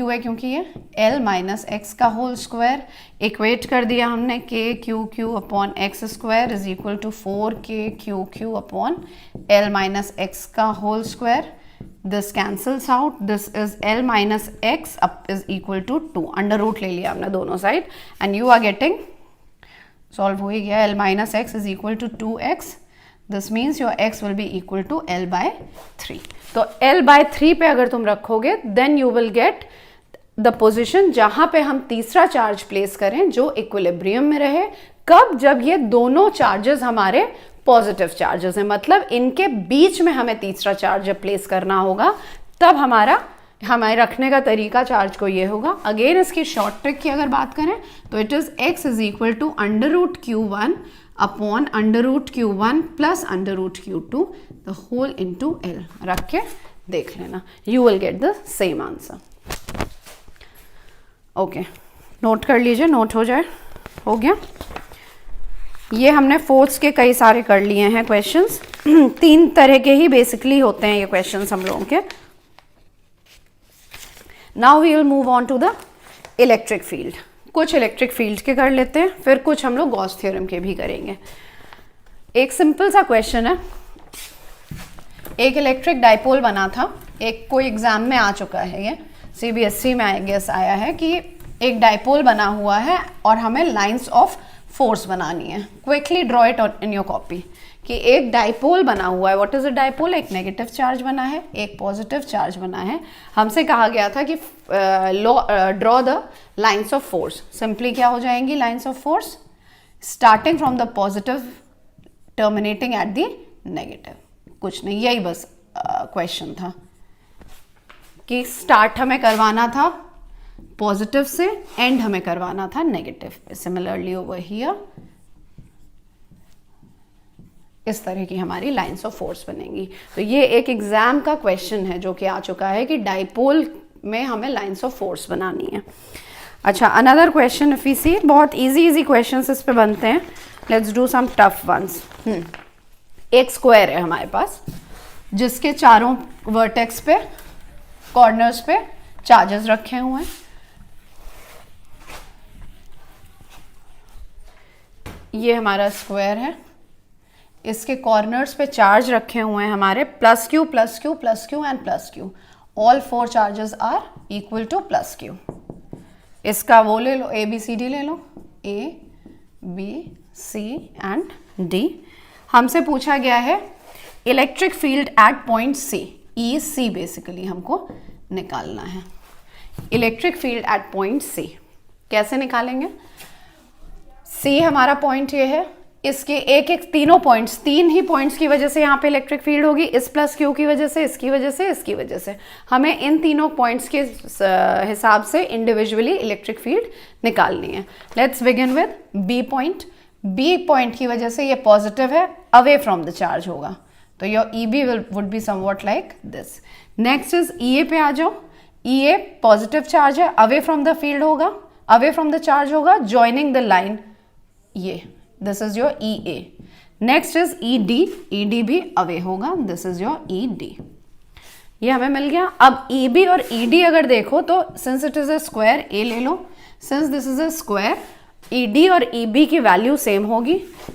है क्योंकि ये L-x का होल स्क्वायर, इक्वेट कर दिया हमने, KQ upon x square is equal to 4KQ upon L-x का whole square. This cancels out, this is L-x up is equal to 2, under root ले लिया हमने दोनों side, and you are getting, solve हो ही गया, L-x is equal to 2x, this means your x will be equal to L/3। तो L/3 पे अगर तुम रखोगे then you will get the position जहां पे हम तीसरा चार्ज प्लेस करें जो इक्विलिब्रियम में रहे। कब, जब ये दोनों चार्जेस हमारे पॉजिटिव चार्जेस हैं, मतलब इनके बीच में हमें तीसरा चार्ज जब प्लेस करना होगा, तब हमारे रखने का तरीका चार्ज को ये होगा। अगेन इसकी शॉर्ट ट्रिक की अगर बात करें तो it is x is equal to √Q1 upon √Q1 plus √Q2 the whole into L। रख के देख लेना, you will get the same answer. Okay, note कर लीजिए, नोट हो जाए, हो गया। ये हमने फोर्स के कई सारे कर लिए हैं क्वेश्चंस, तीन तरह के ही बेसिकली होते हैं ये क्वेश्चंस हम लोगों के। Now we will move on to the electric field. कुछ इलेक्ट्रिक फील्ड के कर लेते हैं, फिर कुछ हम लोग गॉस थ्योरम के भी करेंगे। एक सिंपल सा क्वेश्चन है, एक इलेक्ट्रिक डाइपोल बना था, एक कोई एग्जाम में आ चुका है, ये CBSE में आई गेस आया है कि एक डाइपोल बना हुआ है और हमें लाइंस ऑफ फोर्स बनानी है। Quickly draw it in your copy कि एक डाइपोल बना हुआ है, व्हाट इज अ डाइपोल, एक नेगेटिव चार्ज बना है, एक पॉजिटिव चार्ज बना है। हमसे कहा गया था कि draw the lines of force. Simply क्या हो जाएंगी lines of force, starting from the positive terminating at the negative. कुछ नहीं, यही बस क्वेश्चन था कि स्टार्ट हमें करवाना था पॉजिटिव से, एंड हमें करवाना था नेगेटिव पे। सिमिलरली ओवर हियर इस तरह की हमारी लाइंस ऑफ फोर्स बनेंगी। तो ये एक एग्जाम का क्वेश्चन है जो कि आ चुका है कि डाइपोल में हमें लाइंस ऑफ फोर्स बनानी है। अच्छा, another question if we see, बहुत इजी क्वेश्चंस इस पे बनते हैं, let's do some tough ones. एक स्क्वायर है हमारे पास जिसके चारों वर्टेक्स पे, कॉर्नर्स पे चार्जेस रखे हुए हैं। ये हमारा स्क्वायर है, इसके कॉर्नर्स पे चार्ज रखे हुए हैं हमारे +Q and +Q। All 4 charges are equal to +Q। इसका वो ले लो, ABCD ले लो, ABC एंड D। हमसे पूछा गया है electric field eight point C, EC basically हमको निकालना है। Electric field eight point C कैसे निकालेंगे? सी हमारा पॉइंट ये है, इसके एक एक तीनों पॉइंट्स, तीन ही पॉइंट्स की वजह से यहाँ पे इलेक्ट्रिक फील्ड होगी, इस प्लस क्यू की वजह से, इसकी वजह से, इसकी वजह से। हमें इन तीनों पॉइंट्स के हिसाब से इंडिविजुअली इलेक्ट्रिक फील्ड निकालनी है। Let's begin with B point. B point की वजह से ये पॉजिटिव है, अवे फ्रॉम द चार्ज होगा, तो your E B would be somewhat like this. Next is E A पे आ जाओ। ई ए पॉजिटिव चार्ज है, अवे फ्रॉम द फील्ड होगा, अवे फ्रॉम द चार्ज होगा, ज्वाइनिंग द लाइन, ये this is your E A. Next is E D, E D भी away होगा, this is your E D. ये हमें मिल गया। अब ई बी और ई डी अगर देखो तो since it is a square, A ले लो, since this is a square, E D और ई बी की वैल्यू सेम होगी,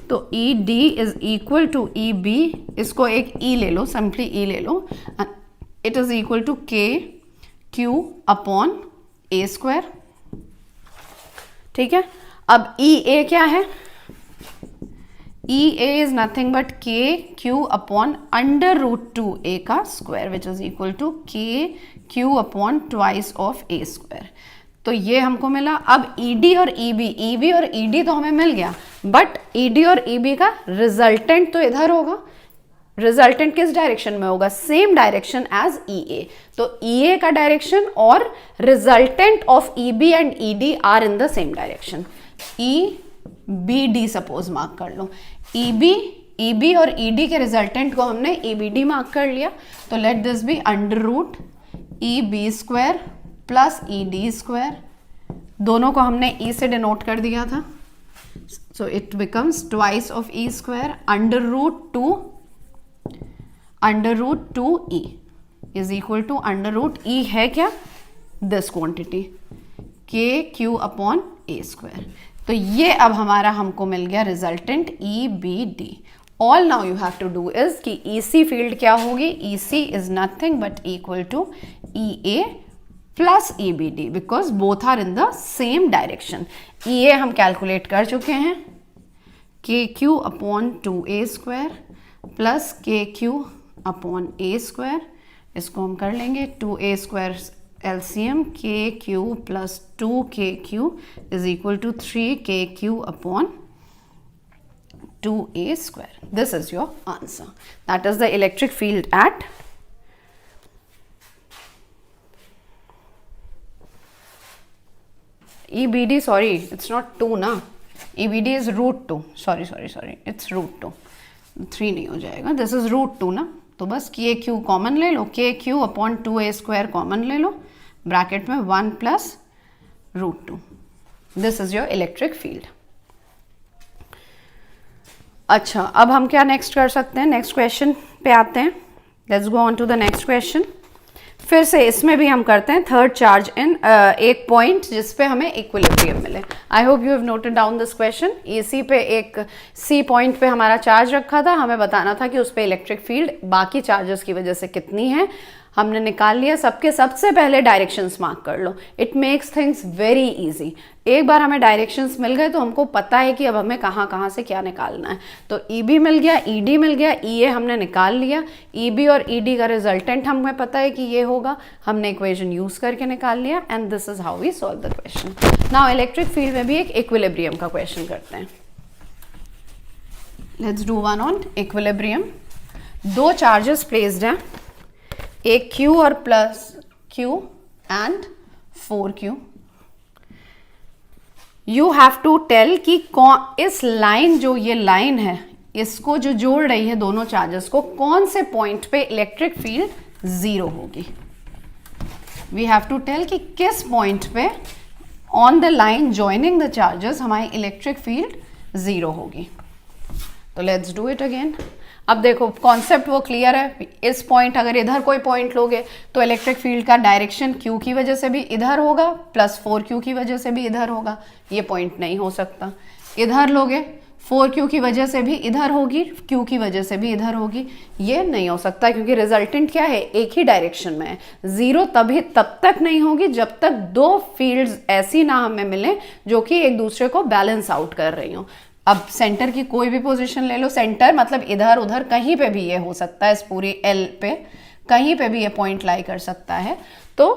तो E D is equal to E B, इसको एक ई ले लो, सिंपली ई ले लो, it is equal to K Q upon A square. ठीक है, अब ई ए क्या है? E A is nothing but K Q upon under root to ए का square, which is equal to K Q upon twice of A square. तो ये हमको मिला। अब ई डी और ई बी और ई डी तो हमें मिल गया, बट ई डी और ई बी का रिजल्टेंट तो इधर होगा। रिजल्टेंट किस डायरेक्शन में होगा? Same direction as E A. तो ई ए का डायरेक्शन और resultant of E B and E D are in the same direction. E B D suppose mark कर लो। ई बी और ई डी के रिजल्टेंट को हमने ई बी डी मार्क कर लिया, तो let this be under root E B square plus E D square. दोनों को हमने ई से डिनोट कर दिया था, so it becomes twice of E square under root two E is equal to under root E है क्या? This quantity K Q upon A square. तो ये अब हमारा हमको मिल गया resultant E B D. All now you have to do is कि ई सी फील्ड क्या होगी? E C is nothing but equal to E A plus E B D, because both are in the same direction. E A हम calculate कर चुके हैं, K Q upon two A square plus K Q upon A square. इसको हम कर लेंगे, two A square LCM K Q plus 2KQ is equal to 3KQ upon 2A square. This is your answer. That is the electric field at EBD. Sorry, it's not 2 ना, EBD is root 2. Sorry, it's root 2. 3 नहीं हो जाएगा, this is root 2 ना, तो बस KQ common ले लो, KQ upon 2A square common ले लो, ब्रैकेट में 1 plus root 2। This is your electric field. अच्छा, अब हम क्या नेक्स्ट कर सकते हैं? नेक्स्ट क्वेश्चन पे आते हैं। Let's go on to the next question. फिर से इसमें भी हम करते हैं थर्ड चार्ज इन एक पॉइंट जिसपे हमें इक्विलिब्रियम मिले। I hope you have noted down this question. A C पे एक सी पॉइंट पे हमारा चार्ज रखा था, हमें बताना था कि उस पर इलेक्ट्रिक फील्ड बाकी चार्जेस की वजह से कितनी है। हमने निकाल लिया। सबके सबसे पहले डायरेक्शंस मार्क कर लो, it makes things very easy. एक बार हमें डायरेक्शंस मिल गए तो हमको पता है कि अब हमें कहाँ कहाँ से क्या निकालना है। तो ई बी मिल गया, ई डी मिल गया, ई ए हमने निकाल लिया। ई बी और ई डी का रिजल्टेंट हमें पता है कि ये होगा, हमने इक्वेशन यूज करके निकाल लिया। And this is how we solve the question. Now electric field में भी एक इक्विलिब्रियम का क्वेश्चन करते हैं। Let's do one on equilibrium. दो चार्जेस प्लेस्ड हैं, एक Q और plus Q and 4Q। You have to tell कि इस लाइन, जो ये लाइन है, इसको जो जोड़ रही है दोनों चार्जेस को, कौन से पॉइंट पे इलेक्ट्रिक फील्ड 0 होगी। वी हैव टू टेल कि किस पॉइंट पे on the line joining the charges हमारी इलेक्ट्रिक फील्ड 0 होगी। तो लेट्स डू इट अगेन। अब देखो कॉन्सेप्ट वो क्लियर है। इस पॉइंट, अगर इधर कोई पॉइंट लोगे तो इलेक्ट्रिक फील्ड का डायरेक्शन Q की वजह से भी इधर होगा, प्लस 4Q की वजह से भी इधर होगा। ये पॉइंट नहीं हो सकता। इधर लोगे 4Q की वजह से भी इधर होगी, Q की वजह से भी इधर होगी। ये नहीं हो सकता क्योंकि रिजल्टेंट क्या है, एक ही डायरेक्शन में है। 0 तब तक नहीं होगी जब तक दो फील्ड्स ऐसी ना हमें मिले जो कि एक दूसरे को बैलेंस आउट कर रही हो। अब सेंटर की कोई भी पोजीशन ले लो, सेंटर मतलब इधर उधर कहीं पे भी ये हो सकता है, इस पूरी एल पे कहीं पे भी ये पॉइंट लाई कर सकता है। तो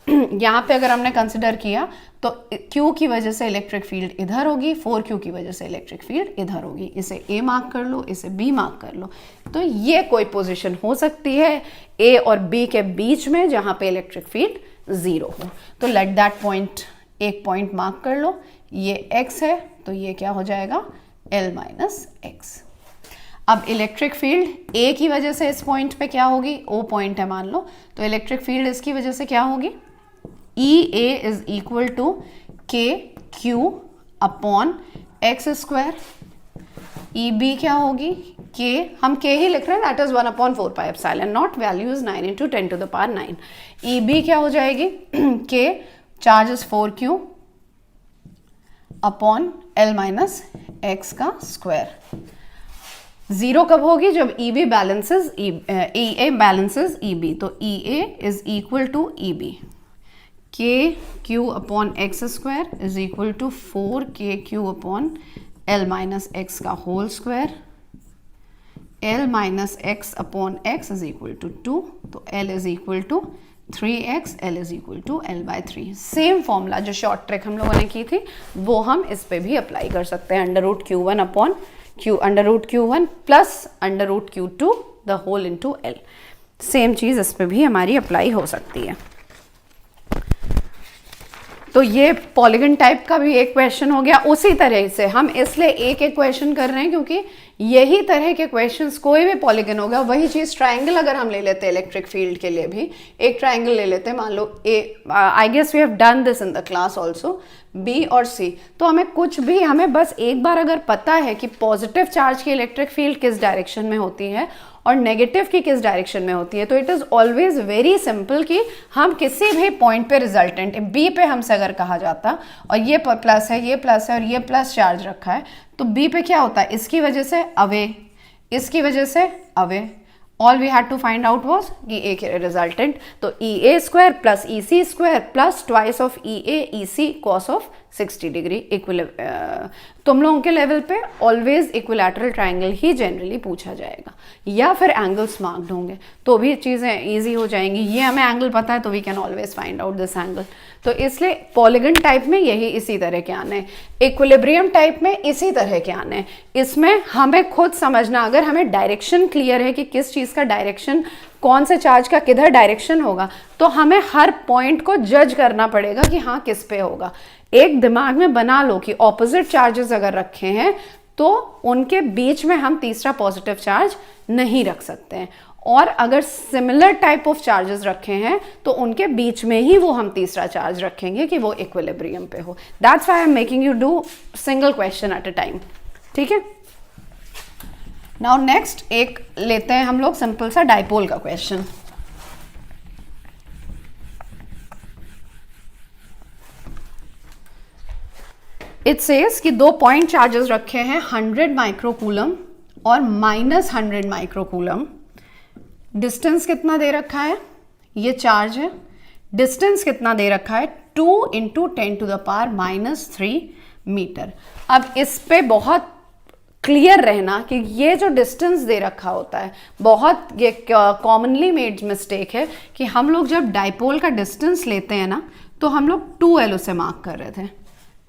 यहाँ पे अगर हमने कंसिडर किया तो Q की वजह से इलेक्ट्रिक फील्ड इधर होगी, 4Q की वजह से इलेक्ट्रिक फील्ड इधर होगी। इसे A मार्क कर लो, इसे B मार्क कर लो। तो ये कोई पोजीशन हो सकती है A और B के बीच में जहाँ पे इलेक्ट्रिक फील्ड 0 हो। तो लेट दैट पॉइंट, एक पॉइंट मार्क कर लो, ये X है तो ये क्या हो जाएगा L माइनस X। अब इलेक्ट्रिक फील्ड A की वजह से इस पॉइंट पे क्या होगी, O पॉइंट है मान लो, तो इलेक्ट्रिक फील्ड इसकी वजह से क्या होगी, EA is equal to KQ upon x square. EB क्या होगी, K, हम K ही लिख रहे हैं, that is 1/4 pi epsilon naught, value is 9 × 10⁻⁹। EB क्या हो जाएगी K, चार्ज इज 4Q अपॉन L माइनस एक्स का स्क्वायर। 0 कब होगी, जब EB balances EA balances EB, तो EA is equal to EB, KQ upon x square is equal to 4KQ upon L minus x का whole square. L minus x upon x is equal to 2, तो L is equal to 3x, L is equal to L/3। Same formula जो short trick हम लोगों ने की थी वो हम इस पे भी अप्लाई कर सकते हैं, √Q1 upon √Q1 plus √Q2 the whole into L। Same चीज इस पे भी हमारी अप्लाई हो सकती है। तो ये पॉलीगन टाइप का भी एक क्वेश्चन हो गया। उसी तरह से हम इसलिए एक एक क्वेश्चन कर रहे हैं क्योंकि यही तरह के क्वेश्चंस कोई भी पॉलीगन होगा, वही चीज ट्रायंगल अगर हम ले लेते हैं इलेक्ट्रिक फील्ड के लिए भी एक ट्रायंगल ले लेते हैं, मान लो I guess we have done this in the class also, B और C। तो हमें कुछ भी, हमें बस एक बार अगर पता है कि पॉजिटिव चार्ज की इलेक्ट्रिक फील्ड किस डायरेक्शन में होती है और नेगेटिव की किस डायरेक्शन में होती है, तो it is always very simple कि हम किसी भी पॉइंट पे रिजल्टेंट B पे हमसे अगर कहा जाता और ये प्लस है, ये प्लस है और ये प्लस चार्ज रखा है, तो B पे क्या होता है, इसकी वजह से अवे, इसकी वजह से away, all we had to find out was कि एक रिजल्टेंट, तो EA square plus EC square plus twice of EA EC cos of 60 degree. तुम लोगों के लेवल पे ऑलवेज इक्विलैटरल ट्रायंगल ही जनरली पूछा जाएगा, या फिर एंगल्स मार्क्ड होंगे तो भी चीज़ें इजी हो जाएंगी। ये हमें एंगल पता है तो we can always find out this angle. तो इसलिए पॉलीगन टाइप में यही इसी तरह के आने हैं, इक्विलिब्रियम टाइप में इसी तरह के आने हैं। इसमें हमें खुद समझना, अगर हमें डायरेक्शन क्लियर है कि किस चीज़ का डायरेक्शन, कौन से चार्ज का किधर डायरेक्शन होगा, तो हमें हर पॉइंट को जज करना पड़ेगा कि हाँ किस पे होगा। एक दिमाग में बना लो कि ऑपोजिट चार्जेस अगर रखे हैं तो उनके बीच में हम तीसरा पॉजिटिव चार्ज नहीं रख सकते हैं, और अगर सिमिलर टाइप ऑफ चार्जेस रखे हैं तो उनके बीच में ही वो हम तीसरा चार्ज रखेंगे कि वो इक्विलिब्रियम पे हो। That's why I am making you do single question at a time, ठीक है। नाउ नेक्स्ट एक लेते हैं हम लोग सिंपल सा डाइपोल का क्वेश्चन। इट सेज कि दो पॉइंट चार्जेस रखे हैं 100 माइक्रोकूलम और -100 माइक्रोकूलम। डिस्टेंस कितना दे रखा है, ये चार्ज है, डिस्टेंस कितना दे रखा है 2 × 10⁻³ मीटर। अब इस पे बहुत क्लियर रहना कि ये जो डिस्टेंस दे रखा होता है, बहुत ये कॉमनली मेड मिस्टेक है कि हम लोग जब डाइपोल का डिस्टेंस लेते हैं ना तो हम लोग 2L उसे मार्क कर रहे थे,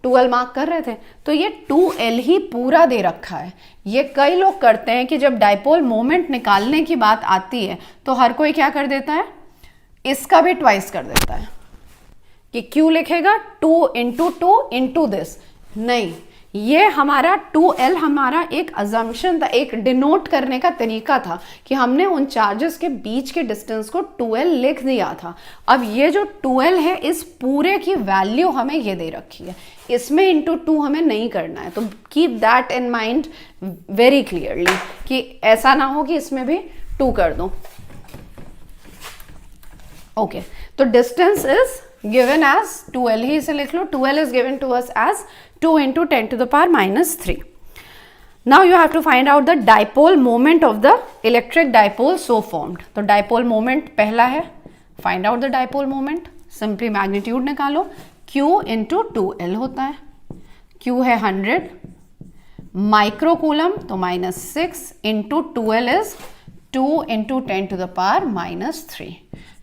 2L मार्क कर रहे थे, तो ये 2L ही पूरा दे रखा है। ये कई लोग करते हैं कि जब डाइपोल मोमेंट निकालने की बात आती है तो हर कोई क्या कर देता है, इसका भी ट्वाइस कर देता है कि Q लिखेगा 2 × 2 × दिस। नहीं, ये हमारा 2L हमारा एक अजम्पशन था, एक डिनोट करने का तरीका था कि हमने उन चार्जेस के बीच के डिस्टेंस को 2L लिख दिया था। अब ये जो 2L है इस पूरे की वैल्यू हमें ये दे रखी है, इसमें × 2 हमें नहीं करना है। तो keep that in mind very clearly कि ऐसा ना हो कि इसमें भी 2 कर दो। ओके, तो distance is given as 2L, ही इसे लिख लो, 2L is given to us as 2 × 10⁻³ Now you have to find out the dipole moment of the electric dipole so formed. तो dipole moment पहला है, find out the dipole moment, simply magnitude निकालो, Q × 2L होता है, Q है 100 microcoulomb, तो -6 × 2L is 2 × 10⁻³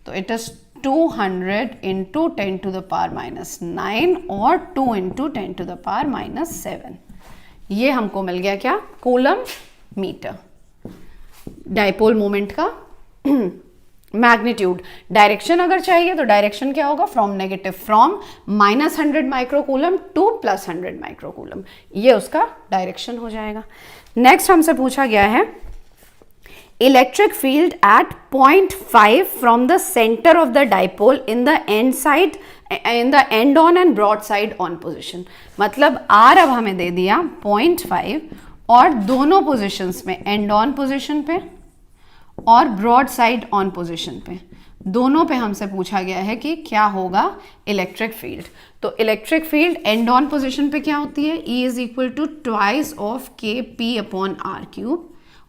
तो it is 200 into 10 to the power -9 और 2 इंटू 10 टू द पावर -7। ये हमको मिल गया क्या? Coulomb metre. डाइपोल मोमेंट का मैग्नीट्यूड। डायरेक्शन अगर चाहिए तो डायरेक्शन क्या होगा? From negative, from -100 microcoulomb to +100 microcoulomb, ये उसका डायरेक्शन हो जाएगा। नेक्स्ट हमसे पूछा गया है electric field at 0.5 from the centre of the dipole in the end side, in the end on end broad side on position. मतलब आर अब हमें दे दिया 0.5 और दोनों पोजिशंस में, एंड ऑन पोजिशन पे और ब्रॉड साइड ऑन पोजिशन पे, दोनों पे हमसे पूछा गया है कि क्या होगा इलेक्ट्रिक फील्ड। तो electric field end on position पे क्या होती है? E is equal to twice of KP/R³।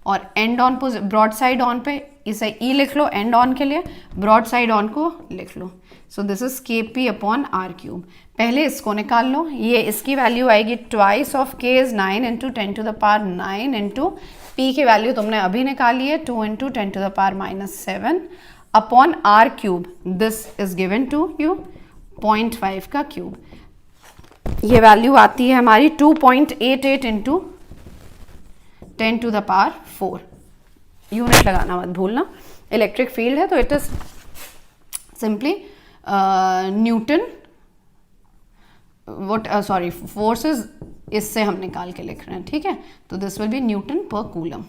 और end on broad side on पे इसे E लिख लो एंड ऑन के लिए, ब्रॉड साइड ऑन को लिख लो। सो दिस इज KP/R³। पहले इसको निकाल लो, ये इसकी वैल्यू आएगी twice of K is 9 into 10 to the power 9 into P की वैल्यू तुमने अभी निकाली है 2 into 10 to the power -7 upon R³। This is given to you 0.5 का क्यूब। ये वैल्यू आती है हमारी 2.88 into 10 to the power 4। Unit लगाना मत भूलना। इलेक्ट्रिक फील्ड है तो it is simply newton, forces इससे हम निकाल के लिख रहे हैं, ठीक है। तो this will B Newton per coulomb,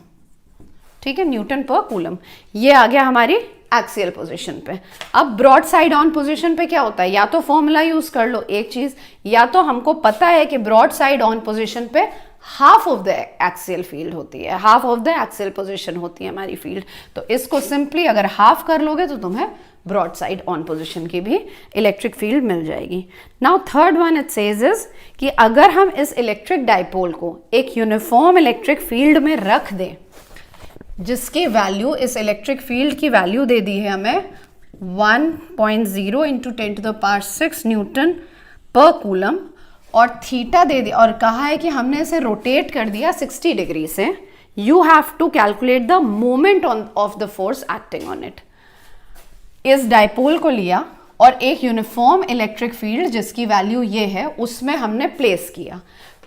ठीक है, न्यूटन पर कूलम। ये आ गया हमारी एक्सियल पोजीशन पे। अब ब्रॉड साइड ऑन पोजीशन पे क्या होता है? या तो फॉर्मूला यूज कर लो एक चीज, या तो हमको पता है कि ब्रॉड साइड ऑन पोजीशन पे half of the axial field होती है, half of the axial position होती है हमारी फील्ड। तो इसको सिंपली अगर हाफ कर लोगे तो तुम्हें ब्रॉड साइड ऑन पोजीशन की भी इलेक्ट्रिक फील्ड मिल जाएगी। Now third one it says is कि अगर हम इस इलेक्ट्रिक डाइपोल को एक यूनिफॉर्म इलेक्ट्रिक फील्ड में रख दें, जिसकी वैल्यू, इस इलेक्ट्रिक फील्ड की वैल्यू दे दी है हमें 1.0 into 10 to the power 6 newton per coulomb, और थीटा दे दिया और कहा है कि हमने इसे रोटेट कर दिया 60 डिग्री से। You have to calculate the moment of the force acting on it. इस डाइपोल को लिया और एक यूनिफॉर्म इलेक्ट्रिक फील्ड जिसकी वैल्यू ये है उसमें हमने प्लेस किया।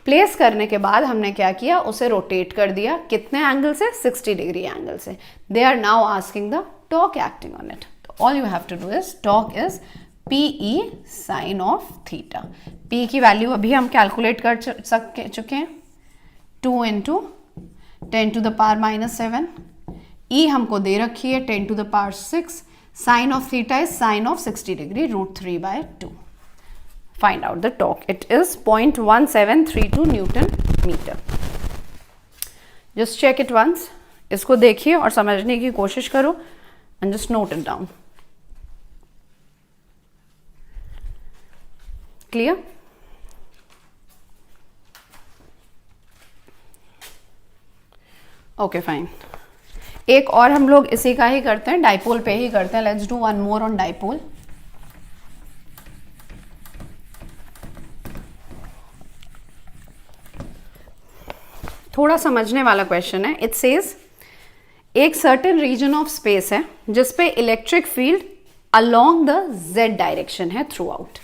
प्लेस करने के बाद हमने क्या किया? उसे रोटेट कर दिया। कितने एंगल से? 60 डिग्री एंगल से। They are now asking the torque acting on it. तो all you have to do is torque is PE sine of theta. P की वैल्यू अभी हम कैलकुलेट कर चुके हैं, 2 into 10 to the power -7। E हमको दे रखी है 10 to the power 6। Sine of theta is sine of 60 degree √3/2। Find out the torque. It is 0.1732 Newton meter. Just check it once. इसको देखिए और समझने की कोशिश करो and just note it down. Clear? Okay, fine. एक और हम लोग इसी का ही करते हैं, डाइपोल पे ही करते हैं। Let's do one more on dipole. थोड़ा समझने वाला क्वेश्चन है। इट सेज एक सर्टेन रीजन ऑफ स्पेस है जिसपे electric field along the Z direction है थ्रू आउट।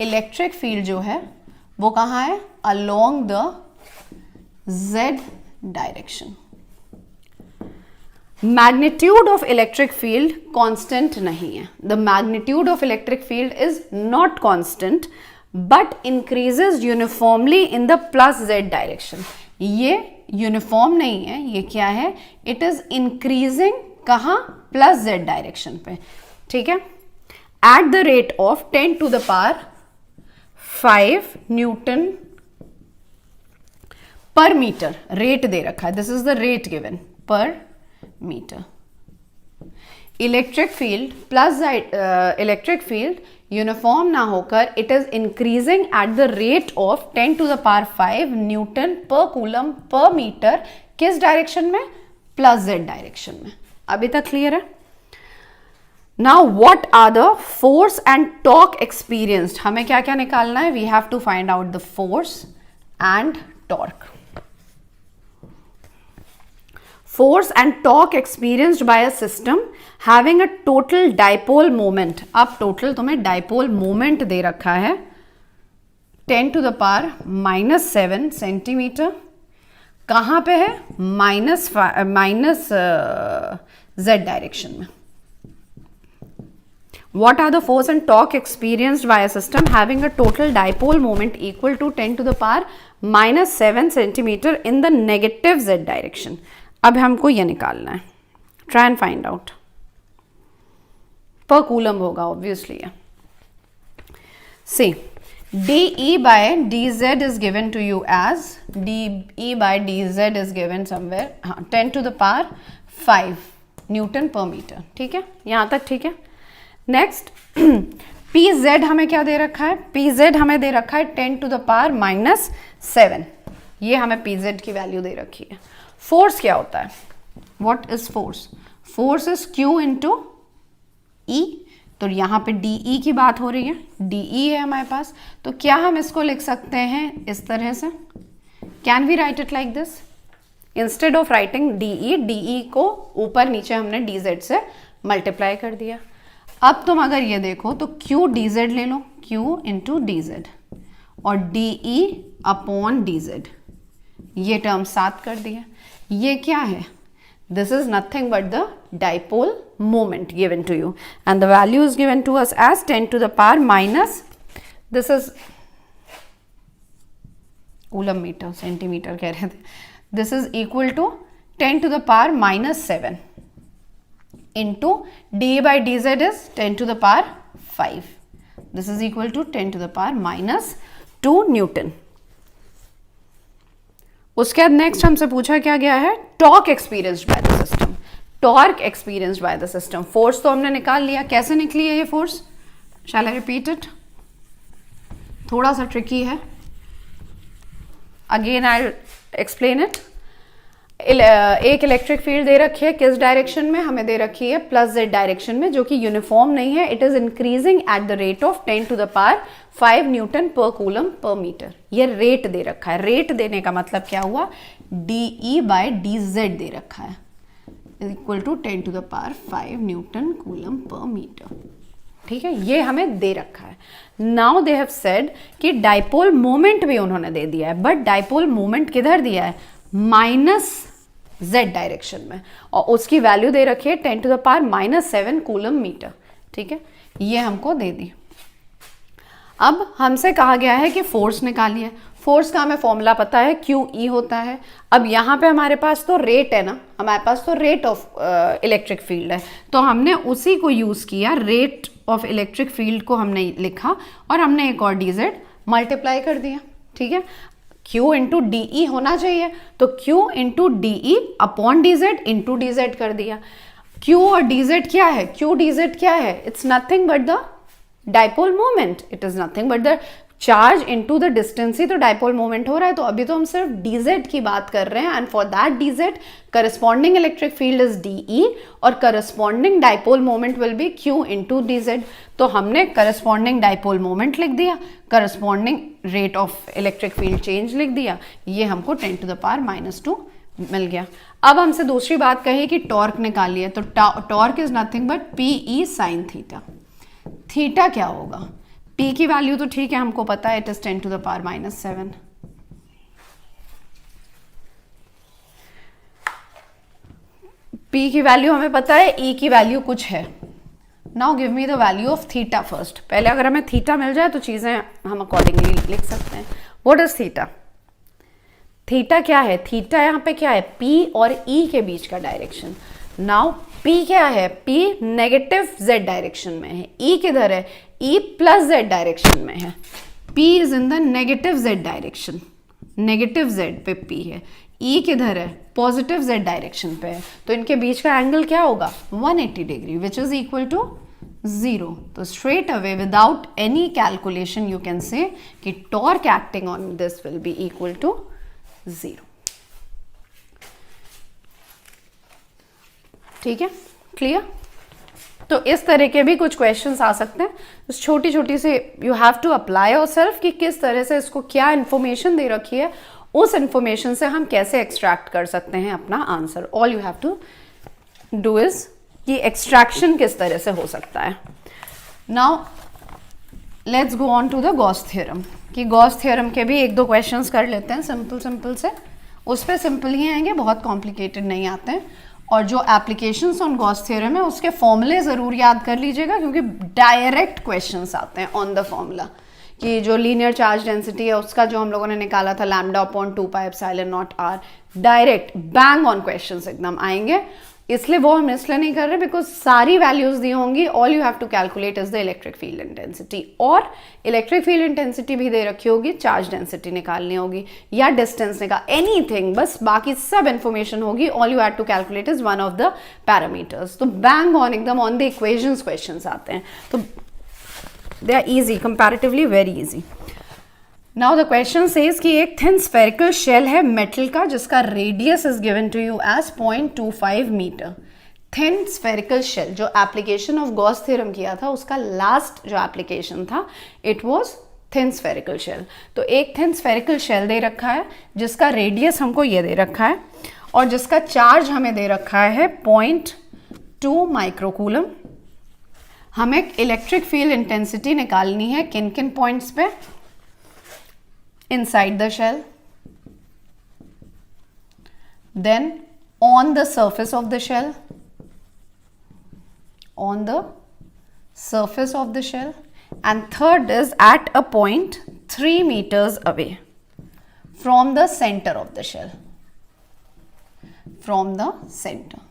इलेक्ट्रिक फील्ड जो है वो कहाँ है? Along the Z direction. Magnitude of electric field constant नहीं है। The magnitude of electric field is not constant but increases uniformly in the plus z direction. ये uniform नहीं है, ये क्या है? इट इज इंक्रीजिंग कहाँ? प्लस जेड डायरेक्शन पे, ठीक है। At the rate of 10 to the power 5 newton per metre. Rate दे रखा है, this is the rate given per metre. Electric field plus electric field uniform ना होकर it is increasing at the rate of 10 to the power 5 newton per coulomb per metre. किस direction में? Plus z direction में। अभी तक clear है? Now what are the force and torque experienced? हमें क्या क्या निकालना है? We have to find out the force and torque. Force and torque experienced by a system having a total dipole moment. अब टोटल तुम्हें dipole moment दे रखा है 10⁻⁻7 सेंटीमीटर। कहाँ पे है? माइनस z डायरेक्शन में। What are the force and torque experienced by a system having a total dipole moment equal to 10⁻⁻7 centimeter in the negative z direction? अब हमको ये निकालना है। Try and find out. Per coulomb होगा obviously। See, dE by dz is given to you as dE by dz is given somewhere 10⁻⁵ Newton per metre. ठीक है, यहाँ तक ठीक है। नेक्स्ट pz हमें क्या दे रखा है? pz हमें दे रखा है 10⁻⁻7। ये हमें pz की वैल्यू दे रखी है। फोर्स क्या होता है? What is force? Force is q into E. तो यहाँ पे dE की बात हो रही है, dE है हमारे पास। तो क्या हम इसको लिख सकते हैं इस तरह से? Can we write it like this? Instead of writing dE को ऊपर नीचे हमने dz से मल्टीप्लाई कर दिया। अब तुम अगर ये देखो तो q dz ले लो, q इंटू dz और dE अपॉन dz, ये टर्म साथ कर दिया। ये क्या है? This is nothing but the dipole moment given to you and the value is given to us as 10⁻⁻, this is coulomb metre, centimetre कह रहे थे। This is equal to 10⁻⁻7 into dE by dz is 10⁵. This is equal to 10⁻⁻2 newton. उसके बाद next हमसे पूछा क्या गया है? Torque experienced by the system. Torque experienced by the system. Force तो हमने निकाल लिया, कैसे निकली है ये force? Shall I repeat it? थोड़ा सा ट्रिकी है, अगेन आई एक्सप्लेन इट। एक इलेक्ट्रिक फील्ड दे रखी है, किस डायरेक्शन में? हमें दे रखी है प्लस z डायरेक्शन में, जो कि यूनिफॉर्म नहीं है। It is increasing at the rate of 10⁵ Newton per coulomb per metre. ये रेट दे रखा है। रेट देने का मतलब क्या हुआ? dE by dz दे रखा है equal to 10⁵ newton coulomb per metre. ठीक है, ये हमें दे रखा है। नाउ दे हैव सेड कि डाइपोल मोमेंट भी उन्होंने दे दिया है, बट डाइपोल मोमेंट किधर दिया है? माइनस z डायरेक्शन में, और उसकी वैल्यू दे रखी है 10⁻⁻7 कूलम मीटर। ठीक है, ये हमको दे दी। अब हमसे कहा गया है कि फोर्स निकालिए। फोर्स का हमें फॉर्मूला पता है, QE होता है। अब यहाँ पे हमारे पास तो रेट है ना, हमारे पास तो रेट ऑफ इलेक्ट्रिक फील्ड है, तो हमने उसी को यूज़ किया। रेट ऑफ इलेक्ट्रिक फील्ड को हमने लिखा और हमने एक और dz मल्टीप्लाई कर दिया। ठीक है, Q इंटू dE होना चाहिए, तो Q into dE upon dz into dz कर दिया। Q और dz क्या है? Q dz क्या है? It's nothing but the dipole moment. It is nothing but the charge into the distance ही तो डाइपोल मोमेंट हो रहा है। तो अभी तो हम सिर्फ dz की बात कर रहे हैं, and for that dz corresponding electric field is dE और corresponding dipole moment will be q into dz। तो हमने करस्पॉन्डिंग डाइपोल मोमेंट लिख दिया, corresponding rate of electric field change लिख दिया। ये हमको 10⁻⁻2 मिल गया। अब हमसे दूसरी बात कही कि टॉर्क निकालिए, तो torque is nothing but PE sine theta. Theta क्या होगा? P की वैल्यू तो ठीक है हमको पता है, इट इज 10⁻⁻7। P की वैल्यू हमें पता है, E की वैल्यू कुछ है। Now give me the value of theta first. पहले अगर हमें थीटा मिल जाए तो चीजें हम अकॉर्डिंगली लिख सकते हैं। What is theta? थीटा क्या है? थीटा यहाँ पे क्या है? P और E के बीच का डायरेक्शन। नाउ P क्या है? P नेगेटिव z डायरेक्शन में है। E किधर है? E प्लस z डायरेक्शन में है। P is in the negative z direction, negative z पे P है। E किधर है? पॉजिटिव z डायरेक्शन पे है। तो इनके बीच का एंगल क्या होगा? 180 degree, which is equal to 0। तो straight away without any calculation you can say कि torque acting on this will be equal to 0। ठीक है, क्लियर? तो इस तरह के भी कुछ क्वेश्चंस आ सकते हैं। छोटी छोटी से you have to apply yourself कि किस तरह से इसको क्या इंफॉर्मेशन दे रखी है, उस इंफॉर्मेशन से हम कैसे एक्सट्रैक्ट कर सकते हैं अपना answer. All you have to do is कि एक्सट्रैक्शन किस तरह से हो सकता है. Now let's go on to the Gauss theorem. कि गॉस थ्योरम के भी एक दो क्वेश्चंस कर लेते हैं सिंपल से. उस पर सिंपल ही आएंगे, बहुत कॉम्प्लिकेटेड नहीं आते हैं. और जो एप्लीकेशंस ऑन गॉस थ्योरम है उसके फॉर्मूले ज़रूर याद कर लीजिएगा, क्योंकि डायरेक्ट क्वेश्चंस आते हैं ऑन द फॉर्मूला. कि जो लीनियर चार्ज डेंसिटी है उसका जो हम लोगों ने निकाला था lambda upon 2 pi epsilon naught R, direct bang on questions एकदम आएंगे. इसलिए वो हम इसलिए नहीं कर रहे बिकॉज सारी वैल्यूज दी होंगी. All you have to calculate is the electric field intensity, और इलेक्ट्रिक फील्ड इंटेंसिटी भी दे रखी होगी, चार्ज डेंसिटी निकालनी होगी या डिस्टेंस निकाल, एनीथिंग, बस बाकी सब इंफॉर्मेशन होगी. All you have to calculate is one of the parameters. तो बैंग ऑन एकदम ऑन द इक्वेशंस क्वेश्चंस आते हैं. तो they are easy, comparatively very easy. Now the question says कि एक थिन स्फेरिकल शेल है मेटल का जिसका radius is given to you as 0.25 metre. Thin spherical shell, जो एप्लीकेशन ऑफ गॉस थ्योरम किया था उसका लास्ट जो एप्लीकेशन था it was thin spherical shell. तो एक थिन स्फेरिकल शेल दे रखा है जिसका रेडियस हमको ये दे रखा है और जिसका चार्ज हमें दे रखा है 0.2 माइक्रोकूलम. हमें इलेक्ट्रिक फील्ड इंटेंसिटी निकालनी है किन किन पॉइंट्स पे? Inside the shell, then on the surface of the shell, on the surface of the shell, and third is at a point 3 meters away from the center of the shell, from the center.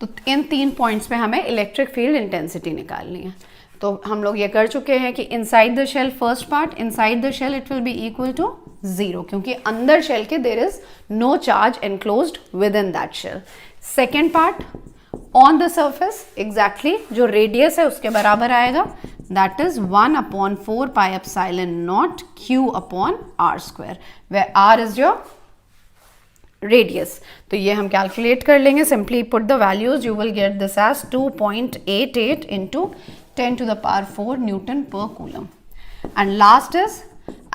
तो इन 3 points पे हमें electric field intensity निकालनी है. तो हम लोग ये कर चुके हैं कि inside the shell first part, inside the shell it will be equal to 0, क्योंकि अंदर शेल के there is no charge enclosed within that shell. Second part on the surface, exactly जो रेडियस है उसके बराबर आएगा, that is 1/4 pi epsilon naught q upon r square, where r is your radius. तो ये हम calculate कर लेंगे. Simply put the values, you will gate this as 2.88 into 10 to the power 4 Newton per coulomb. And last is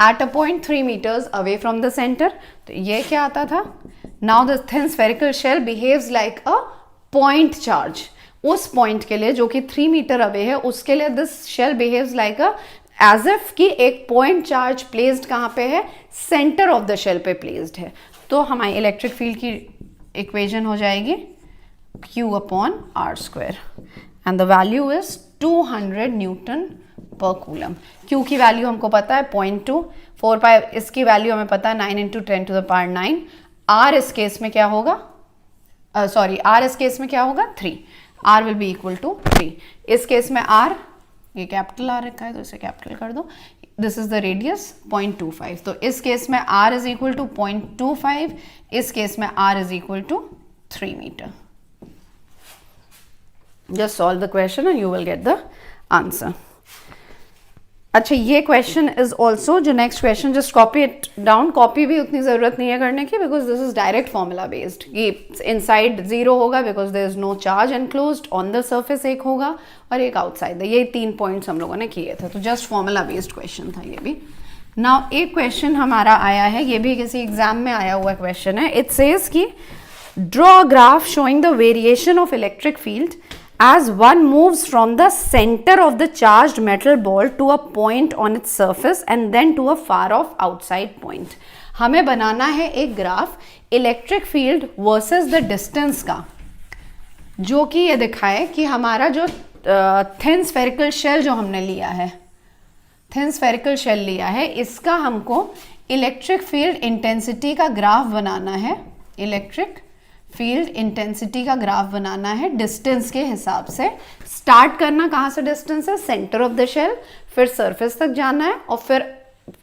at a point 3 meters away from the center. तो ये क्या आता था? Now the thin spherical shell behaves like a point charge. उस point के लिए जो कि 3 meter away है उसके लिए this shell behaves like a as if कि एक point charge placed कहाँ पे है? Center of the shell पे placed है. तो हमारी इलेक्ट्रिक फील्ड की इक्वेशन हो जाएगी Q upon R square and the value is 200 Newton per coulomb. Q की वैल्यू हमको पता है 0.2, 4 पाई इसकी वैल्यू हमें पता है 9 into 10 to the power 9. R इस केस में क्या होगा? R इस केस में क्या होगा? 3. R will be equal to 3. इस केस में R, ये कैपिटल R रखा है तो इसे कैपिटल कर दो. This is the radius 0.25. तो इस केस में R इज इक्वल टू 0.25, इस केस में R is equal to 3 metre. Just solve the question and you will get the answer. अच्छा, ये क्वेश्चन इज ऑल्सो, जो next question, just copy it down. Copy भी उतनी ज़रूरत नहीं है करने की because this is direct formula based. ये इनसाइड 0 होगा because there is no charge enclosed, on the surface एक होगा और एक आउटसाइड. ये 3 पॉइंट्स हम लोगों ने किए थे. तो जस्ट फॉर्मूला बेस्ड क्वेश्चन था ये भी. नाउ एक क्वेश्चन हमारा आया है, ये भी किसी एग्जाम में आया हुआ क्वेश्चन है. इट सेज कि draw graph showing the variation of electric field as one moves from the center of the charged metal ball to a point on its surface and then to a far off outside point. हमें बनाना है एक graph electric field versus the distance का, जो कि ये दिखाए कि हमारा जो थिन स्फेरिकल शेल जो हमने लिया है, थिन स्फेरिकल शेल लिया है, इसका हमको इलेक्ट्रिक फील्ड इंटेंसिटी का ग्राफ बनाना है. इलेक्ट्रिक फील्ड इंटेंसिटी का ग्राफ बनाना है डिस्टेंस के हिसाब से. स्टार्ट करना कहाँ से डिस्टेंस है? सेंटर ऑफ द शेल, फिर सरफेस तक जाना है और फिर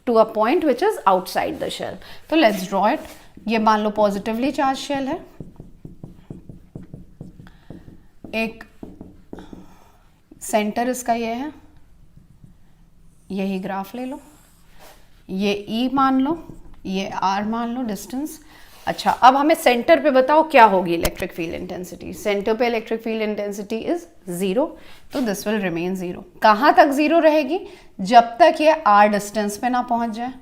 to a point which is outside the shell. तो लेट्स ड्रॉ इट. ये मान लो पॉजिटिवली चार्ज शेल है. एक सेंटर इसका ये है, यही ग्राफ ले लो. ये E मान लो, ये R मान लो डिस्टेंस. अच्छा, अब हमें सेंटर पे बताओ क्या होगी इलेक्ट्रिक फील्ड इंटेंसिटी. सेंटर पे इलेक्ट्रिक फील्ड इंटेंसिटी इज 0, तो दिस विल रिमेन 0. कहाँ तक 0 रहेगी? जब तक ये R डिस्टेंस पे ना पहुंच जाए.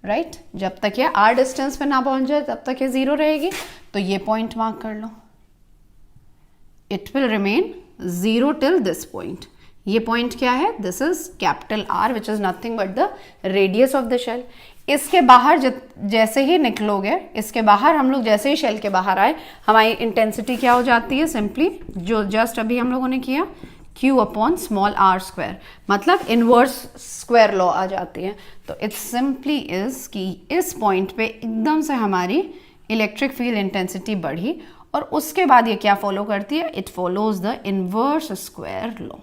राइट जब तक ये r डिस्टेंस पे ना पहुंच जाए तब तक ये 0 रहेगी, तो ये पॉइंट मार्क कर लो, it will remain 0 till this point. ये पॉइंट क्या है? This is capital R which is nothing but the radius of the shell. इसके बाहर जैसे ही निकलोगे, इसके बाहर हम लोग जैसे ही शेल के बाहर आए, हमारी इंटेंसिटी क्या हो जाती है? सिंपली जो जस्ट अभी हम लोगों ने किया, Q upon small r square, मतलब इनवर्स स्क्वायर लॉ आ जाती है। तो इट्स सिंपली इज कि इस पॉइंट पे एकदम से हमारी इलेक्ट्रिक फील्ड इंटेंसिटी बढ़ी, और उसके बाद ये क्या फॉलो करती है? It follows the inverse square law,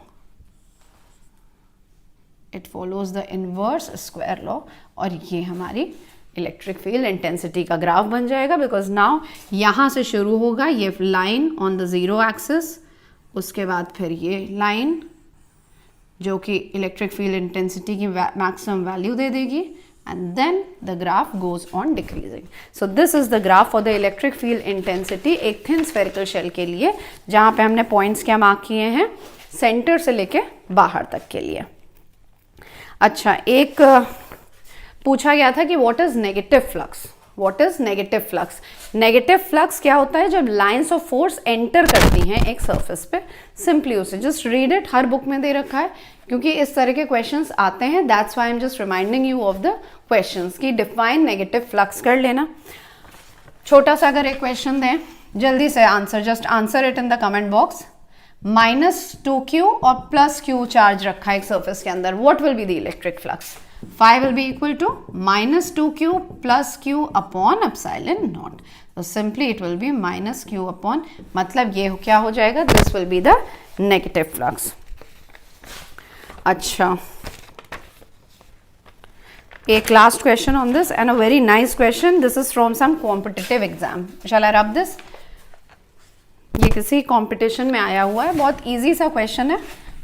it follows the inverse square law, और ये हमारी इलेक्ट्रिक फील्ड इंटेंसिटी का ग्राफ बन जाएगा। बिकॉज नाउ यहाँ से शुरू होगा ये line on the zero axis, उसके बाद फिर ये लाइन जो कि इलेक्ट्रिक फील्ड इंटेंसिटी की मैक्सिमम वैल्यू दे देगी, and then the graph goes on decreasing. So this is the graph for the electric field intensity एक थिन स्फेरिकल शेल के लिए, जहाँ पे हमने पॉइंट्स क्या मार्क किए हैं? सेंटर से लेके बाहर तक के लिए। अच्छा, एक पूछा गया था कि what is negative flux? What is negative flux? Negative flux क्या होता है? जब लाइंस ऑफ फोर्स एंटर करती हैं एक सरफेस पे। सिंपली उसे just read it, her book में दे रखा है, क्योंकि इस तरह के क्वेश्चंस आते हैं। That's why I am just reminding you of the questions कि डिफाइन नेगेटिव फ्लक्स कर लेना। छोटा सा अगर एक क्वेश्चन दें, जल्दी से answer, just answer it in the comment box. -2q और +q चार्ज रखा है एक सरफेस के अंदर, what will be the electric flux? phi will be equal to -2q plus q upon epsilon naught. So simply it will be -q upon, मतलब ये क्या हो जाएगा? This will be the negative flux. अच्छा, एक last question on this and a very nice question. This is from some competitive exam. Shall I rub this? ये किसी competition में आया हुआ है, बहुत easy सा question है,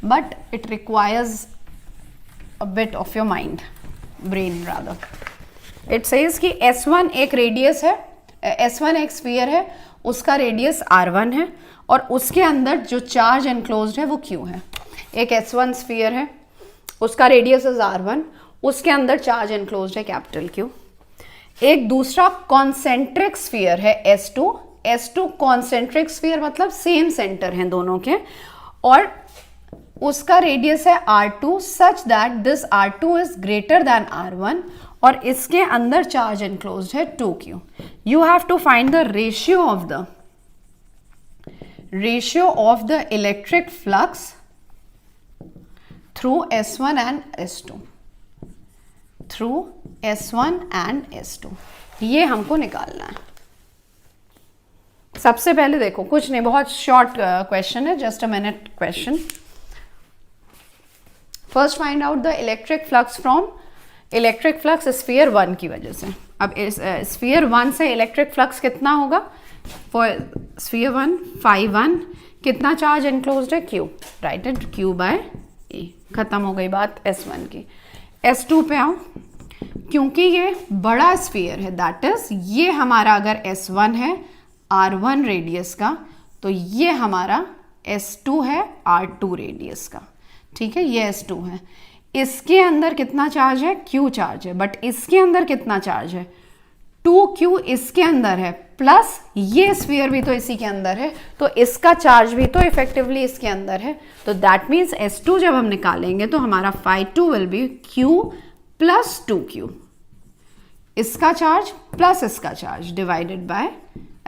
but it requires a bit of your mind, brain rather. It says कि S1 एक रेडियस है, S1 एक स्फीयर है, उसका रेडियस R1 है, और उसके अंदर जो चार्ज एनक्लोज्ड है वो Q है। एक S1 स्फीयर है, उसका रेडियस इज R1, उसके अंदर चार्ज एनक्लोज्ड है कैपिटल Q। एक दूसरा कॉन्सेंट्रिक स्फीयर है S2, S2 कॉन्सेंट्रिक स्फीयर मतलब सेम सेंटर हैं दोनों के, और उसका रेडियस है R2 such that this R2 is greater than R1, और इसके अंदर चार्ज एनक्लोज्ड है 2Q। You have to find the ratio of the electric flux through S1 and S2, through S1 and S2, ये हमको निकालना है। सबसे पहले देखो, कुछ नहीं, बहुत शॉर्ट क्वेश्चन है, just a minute question. First find out the electric flux from electric flux sphere 1 की वजह से। अब इस स्फीयर 1 से इलेक्ट्रिक फ्लक्स कितना होगा? फॉर स्फीयर 1 φ1 कितना चार्ज एनक्लोज्ड है? Q, right it, Q by A। खत्म हो गई बात S1 की। S2 पे आओ, क्योंकि ये बड़ा स्फीयर है, दैट इज ये हमारा अगर S1 है R1 रेडियस का, तो ये हमारा S2 है R2 रेडियस का। ठीक है, ये S2 है, इसके अंदर कितना चार्ज है? Q चार्ज है, बट इसके अंदर कितना चार्ज है? 2Q इसके अंदर है, प्लस ये स्फीयर भी तो इसी के अंदर है, तो इसका चार्ज भी तो इफेक्टिवली इसके अंदर है। तो दैट मीन्स S2 जब हम निकालेंगे तो हमारा φ2 will be Q plus 2Q, इसका चार्ज प्लस इसका charge divided by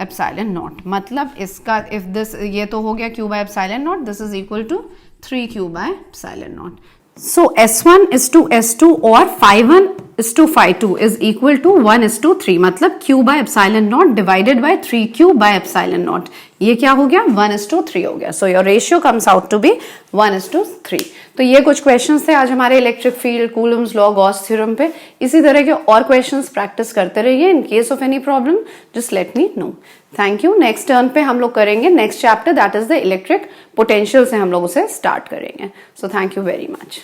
epsilon naught. मतलब इसका इफ दिस, ये तो हो गया Q by epsilon naught, this is equal to 3Q by epsilon naught. So S1 is to S2 और φ1 is to φ2 is equal to 1 is to 3, मतलब Q by epsilon naught divided by 3Q by epsilon naught। ये क्या हो गया? 1 is to 3 हो गया। So your ratio comes out to be 1 is to 3। तो ये कुछ क्वेश्चंस थे आज हमारे electric field, Coulomb's law, Gauss theorem पे। इसी तरह के और क्वेश्चंस प्रैक्टिस करते रहिए। In case of any problem just let me know. Thank you. Next turn पे हम लोग करेंगे next chapter, that is the electric potential से हम लोग उसे स्टार्ट करेंगे। So thank you very much.